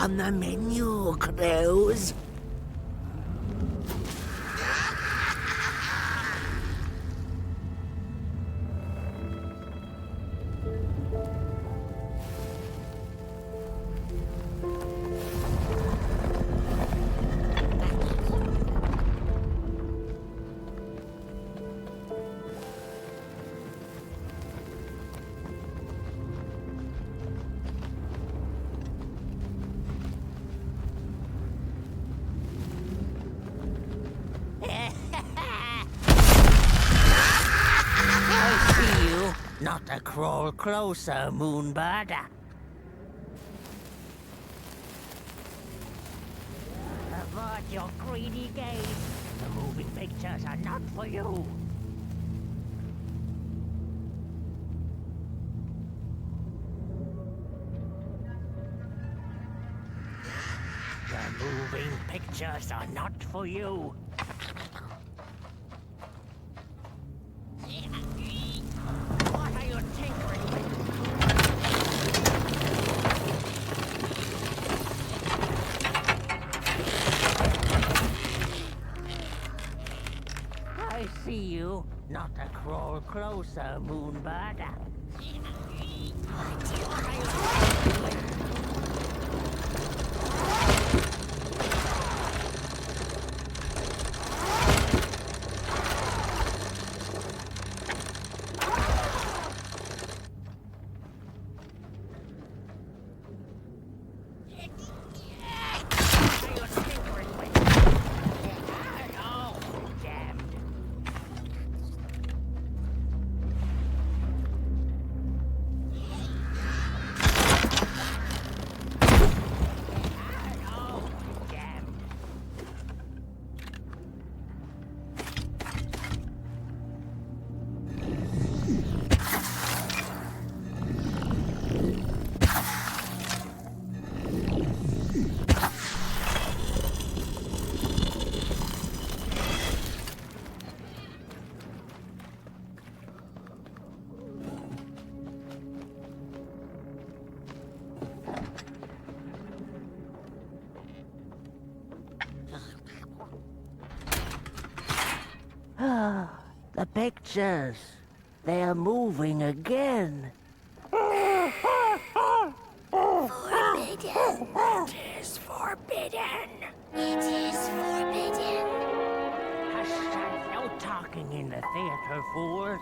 on the menu, Cruz. Not to crawl closer, Moonbird. Avert your greedy gaze. The moving pictures are not for you. The moving pictures are not for you. What are you tinkering with? I see you. Not to crawl closer, Moonbird. The pictures. They're moving again. Forbidden. It is forbidden. It is forbidden. Hush, no talking in the theater, fools.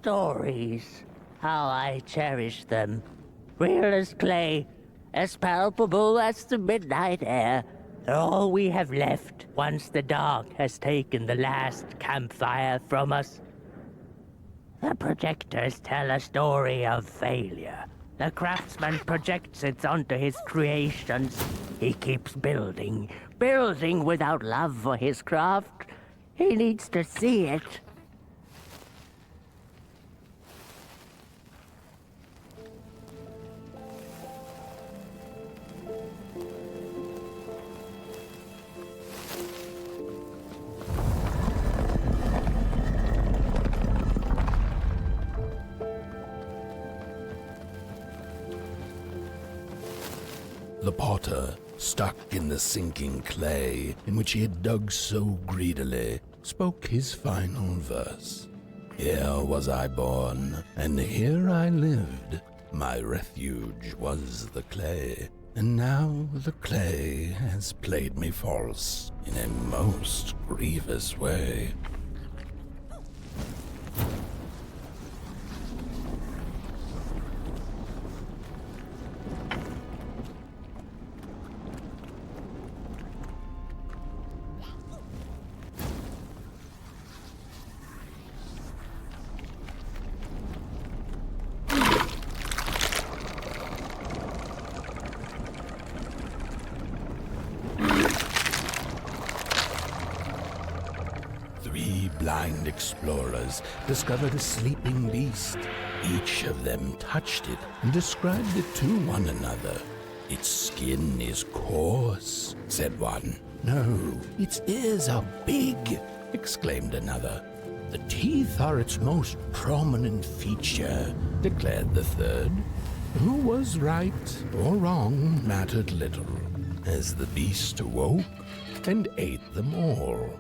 stories. How I cherish them. Real as clay, as palpable as the midnight air. They're all we have left once the dark has taken the last campfire from us. The projectors tell a story of failure. The craftsman projects it onto his creations. He keeps building, building without love for his craft. He needs to see it. The potter, stuck in the sinking clay in which he had dug so greedily, spoke his final verse. Here was I born, and here I lived. My refuge was the clay, and now the clay has played me false in a most grievous way. Blind explorers discovered a sleeping beast. Each of them touched it and described it to one another. Its skin is coarse, said one. No, its ears are big, exclaimed another. The teeth are its most prominent feature, declared the third. Who was right or wrong mattered little, as the beast awoke and ate them all.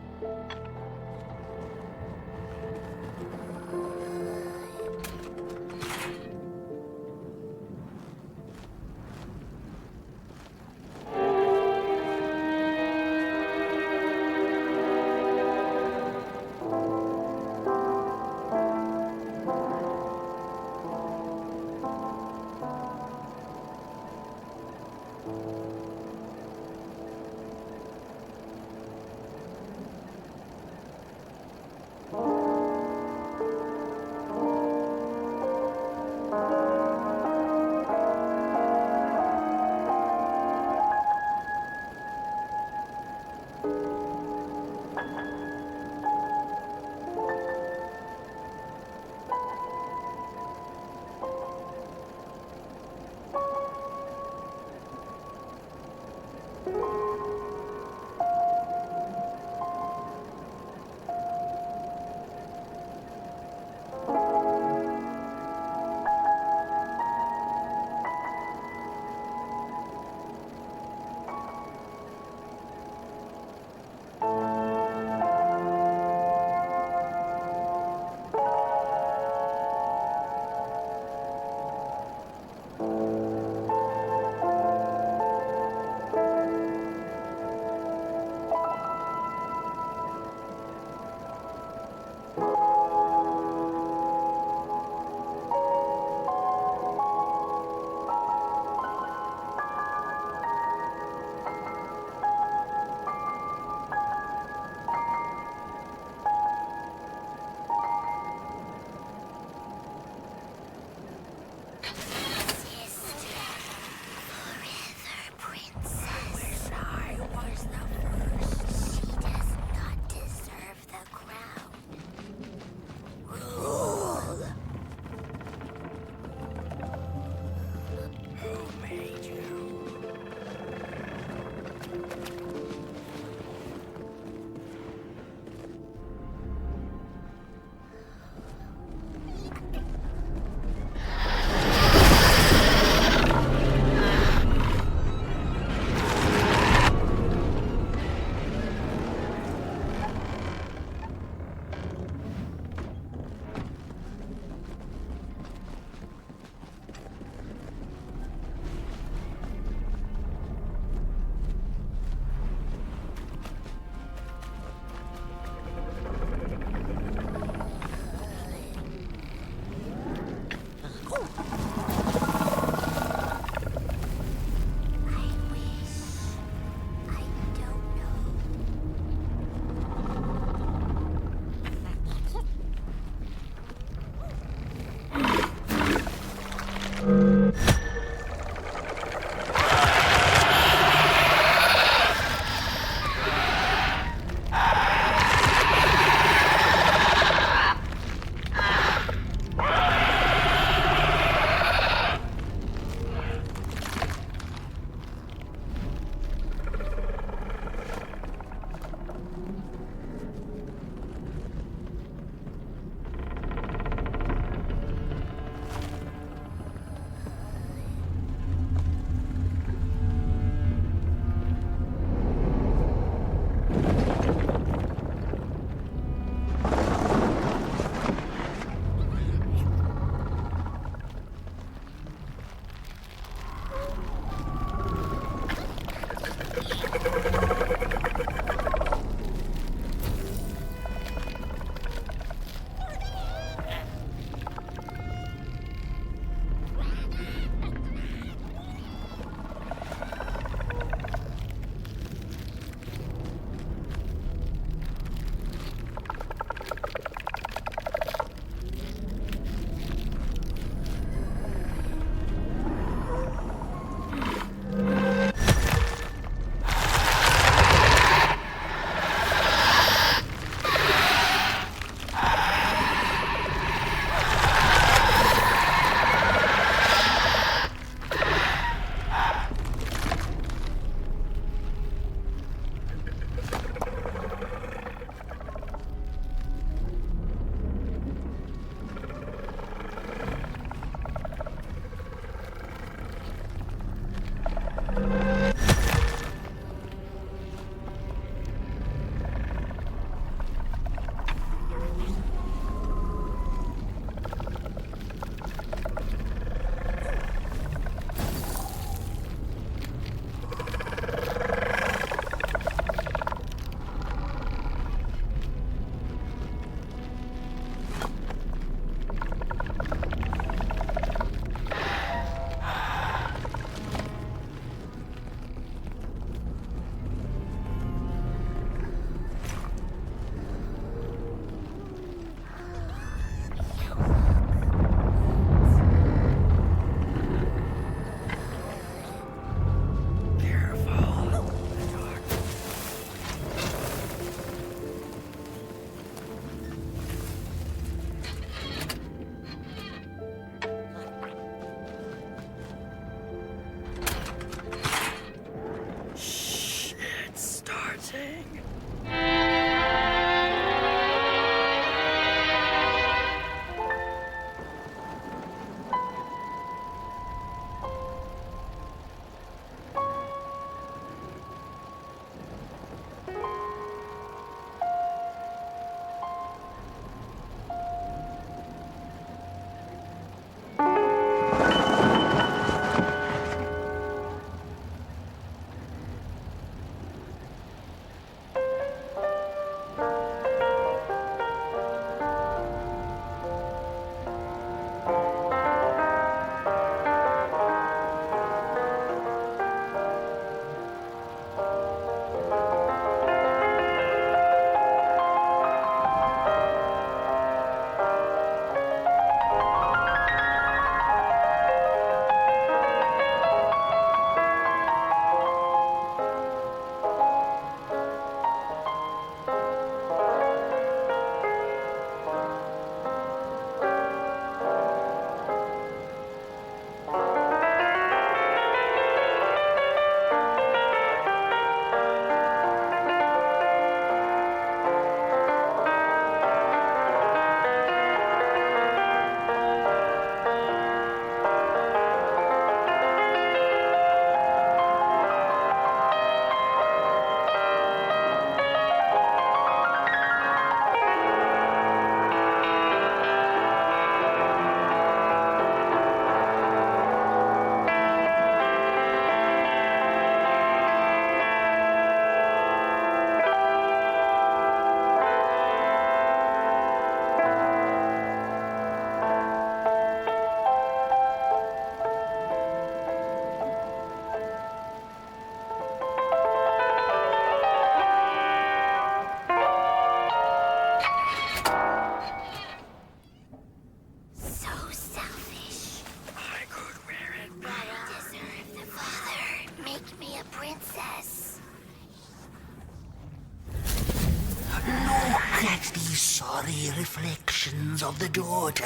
be reflections of the daughter.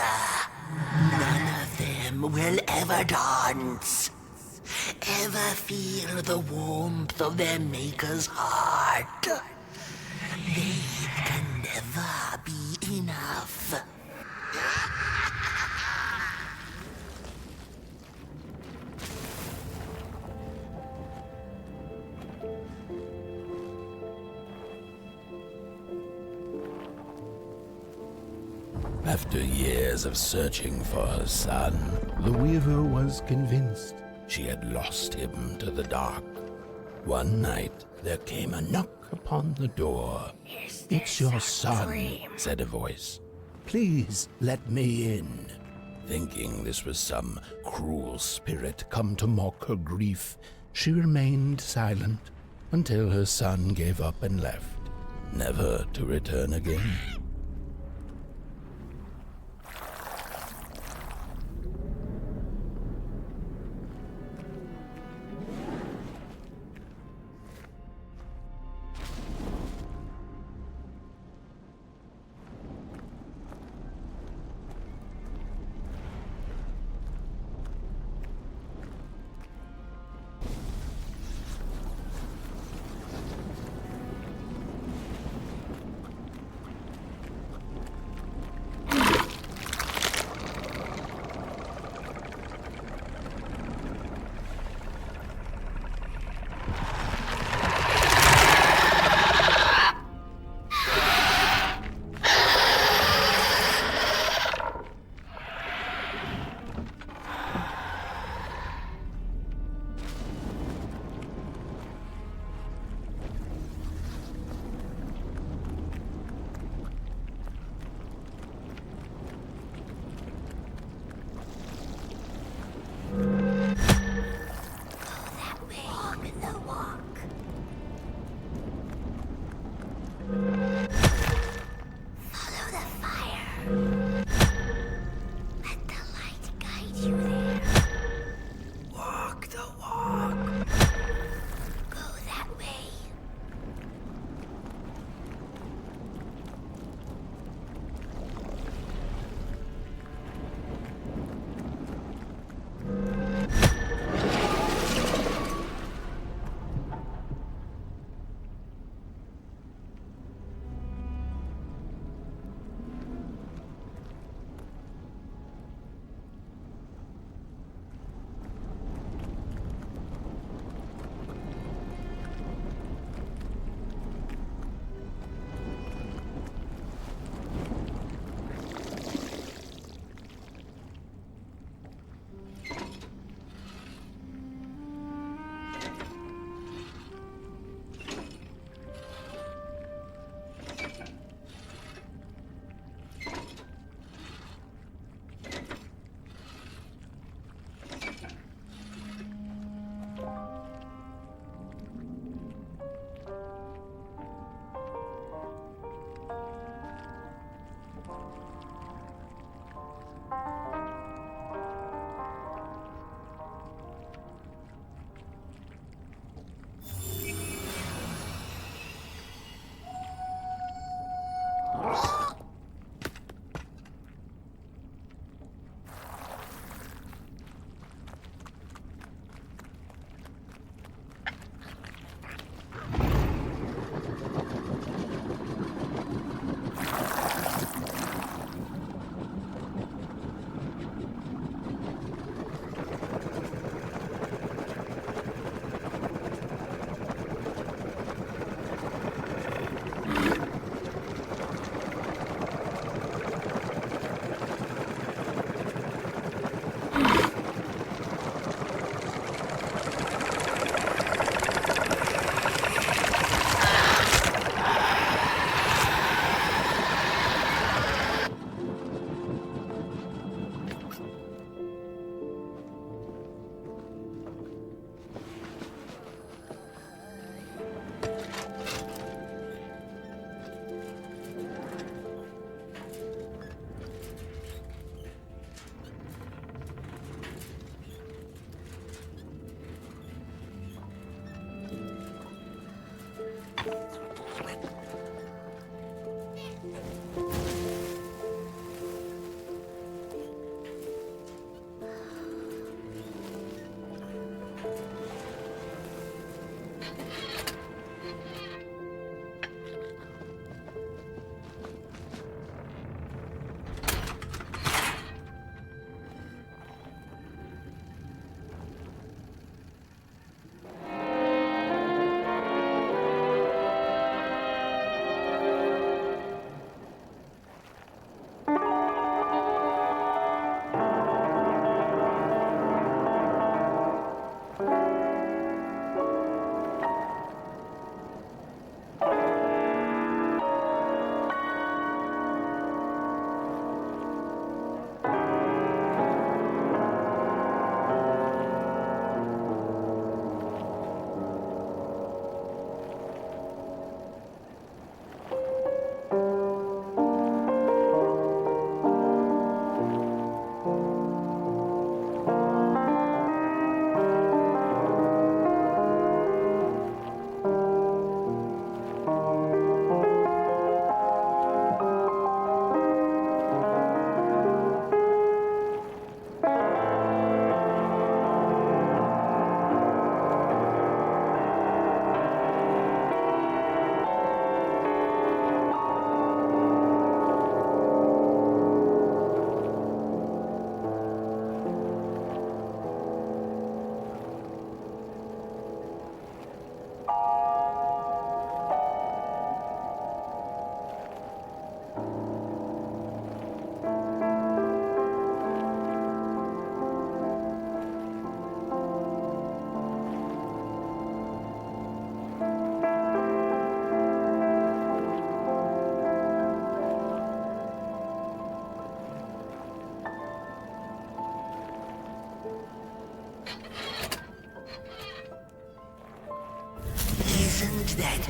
None of them will ever dance. Ever feel the warmth of their maker's heart. They can never be enough. After years of searching for her son, the weaver was convinced she had lost him to the dark. One night, there came a knock upon the door. "It's your son," said a voice. "Please let me in." Thinking this was some cruel spirit come to mock her grief, she remained silent until her son gave up and left, never to return again.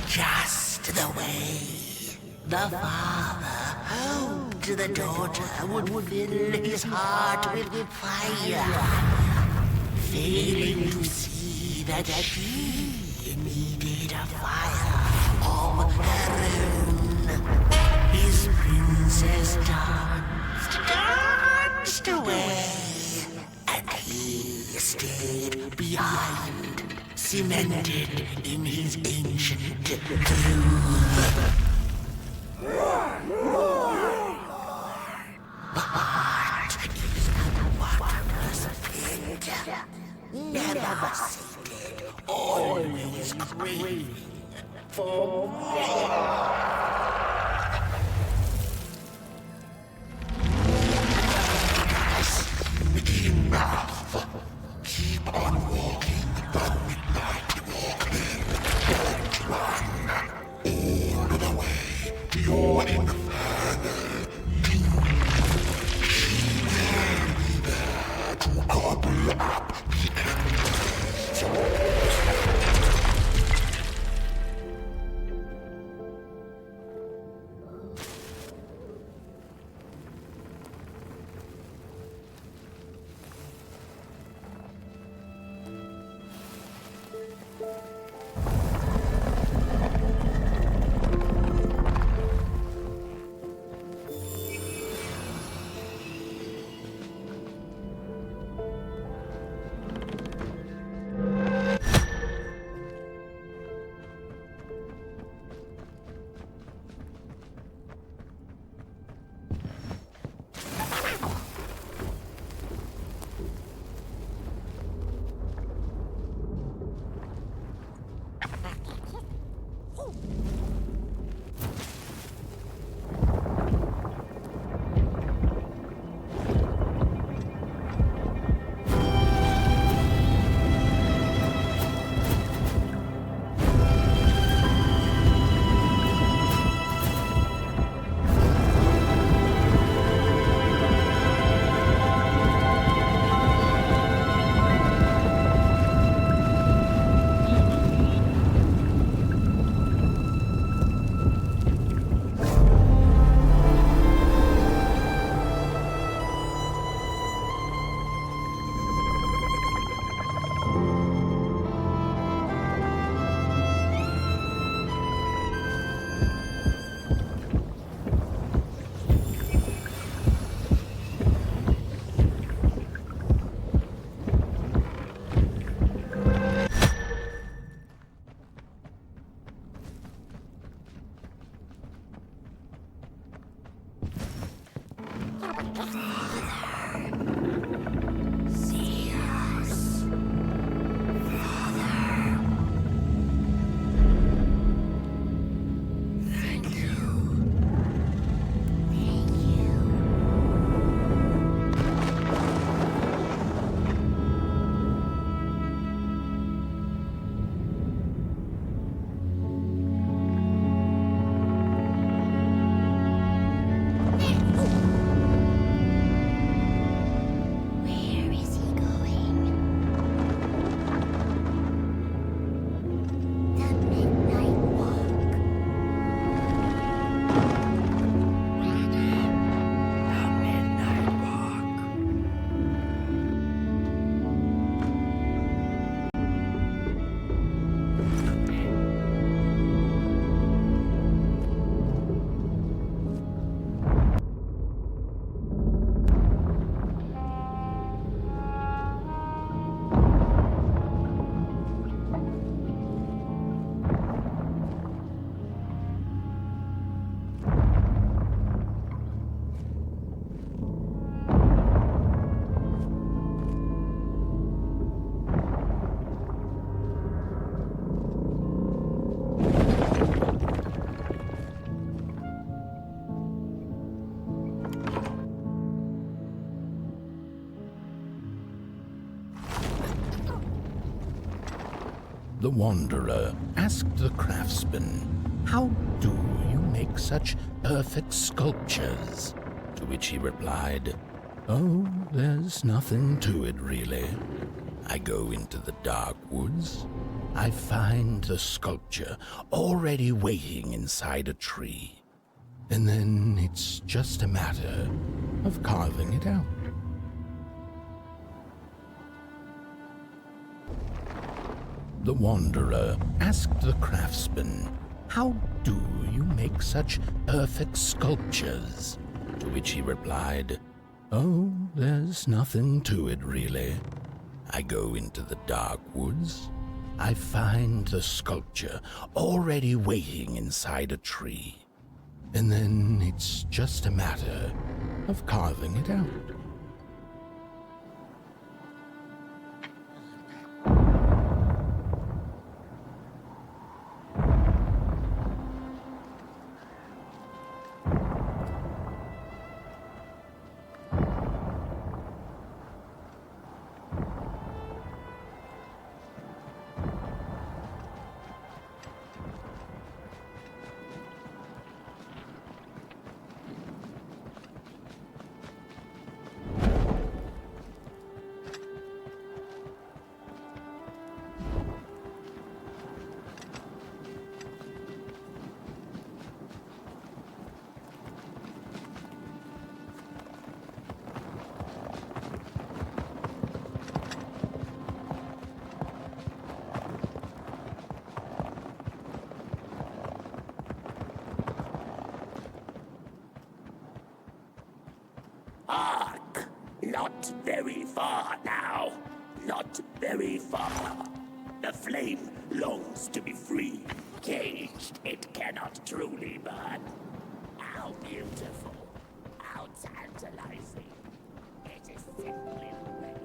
just the way the father hoped the daughter would fill his heart with fire, failing to see that she needed a fire of her own. His princess danced away, and he stayed behind, cemented in his ancient truth. But is the water's pit, never sated, always craving for more. Enough. Keep on walking the midnight walking. Don't run all the way to your infernal doom. She will be there to gobble up the embers. The wanderer asked the craftsman, "How do you make such perfect sculptures?" To which he replied, "Oh, there's nothing to it really. I go into the dark woods. I find the sculpture already waiting inside a tree. And then it's just a matter of carving it out. The wanderer asked the craftsman, "How do you make such perfect sculptures?" To which he replied, "Oh, there's nothing to it really. I go into the dark woods. I find the sculpture already waiting inside a tree. And then it's just a matter of carving it out." Hark! Not very far now. Not very far. The flame longs to be free. Caged, it cannot truly burn. How beautiful. How tantalizing. It is simply ready.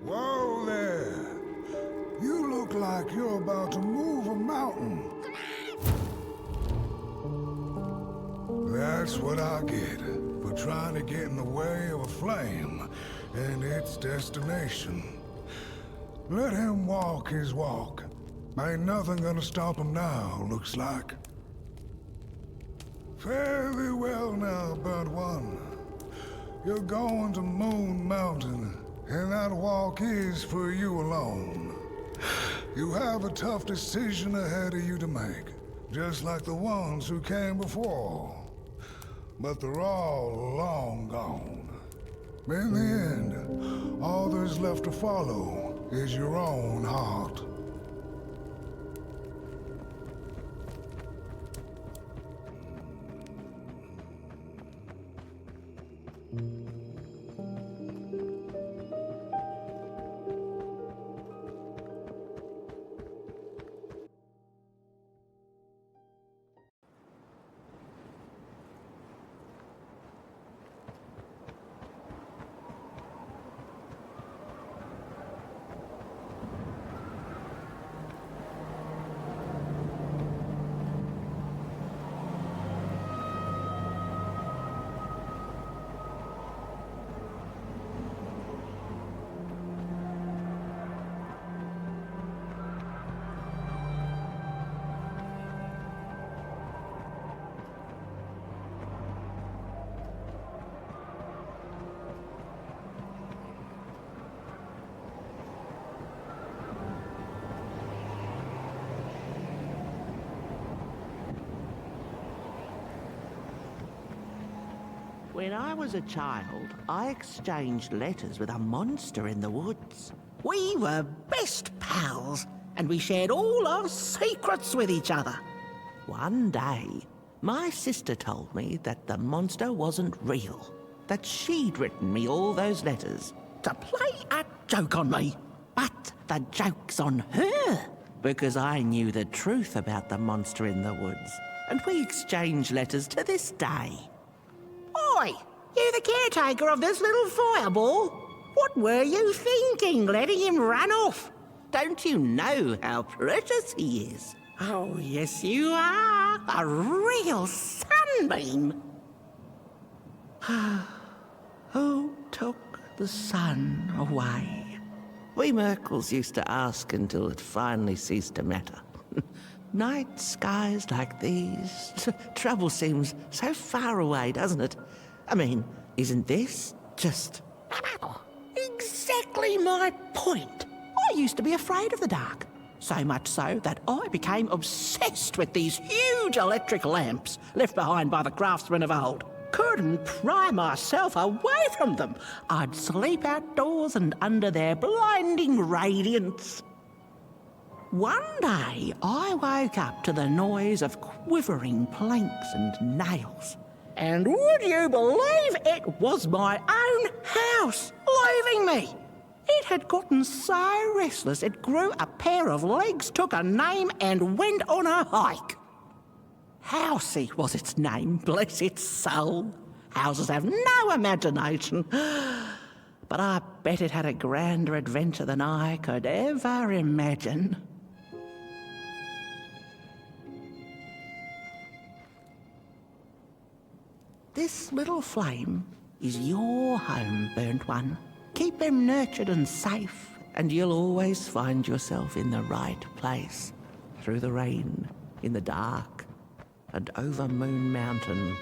Whoa there! You look like you're about to move a mountain. That's what I get for trying to get in the way of a flame and its destination. Let him walk his walk. Ain't nothing gonna stop him now, looks like. Fare thee well now, burnt one. You're going to Moon Mountain, and that walk is for you alone. You have a tough decision ahead of you to make, just like the ones who came before. But they're all long gone. In the end, all there's left to follow is your own heart. When I was a child, I exchanged letters with a monster in the woods. We were best pals, and we shared all our secrets with each other. One day, my sister told me that the monster wasn't real, that she'd written me all those letters to play a joke on me. But the joke's on her, because I knew the truth about the monster in the woods, and we exchange letters to this day. Oi! You the caretaker of this little fireball? What were you thinking, letting him run off? Don't you know how precious he is? Oh, yes you are. A real sunbeam. Who took the sun away? We Merkles used to ask until it finally ceased to matter. Night skies like these. Trouble seems so far away, doesn't it? I mean, isn't this just... exactly my point. I used to be afraid of the dark. So much so that I became obsessed with these huge electric lamps left behind by the craftsmen of old. Couldn't pry myself away from them. I'd sleep outdoors and under their blinding radiance. One day, I woke up to the noise of quivering planks and nails. And would you believe it was my own house leaving me? It had gotten so restless it grew a pair of legs, took a name, and went on a hike. Housey was its name, bless its soul. Houses have no imagination. But I bet it had a grander adventure than I could ever imagine. This little flame is your home, burnt one. Keep him nurtured and safe, and you'll always find yourself in the right place. Through the rain, in the dark, and over Moon Mountain.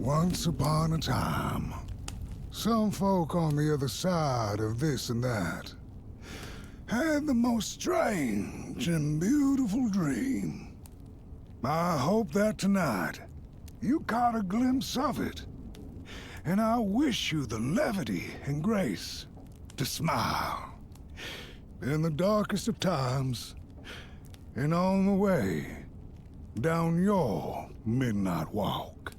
Once upon a time, some folk on the other side of this and that had the most strange and beautiful dream. I hope that tonight you caught a glimpse of it, and I wish you the levity and grace to smile in the darkest of times and on the way down your midnight walk.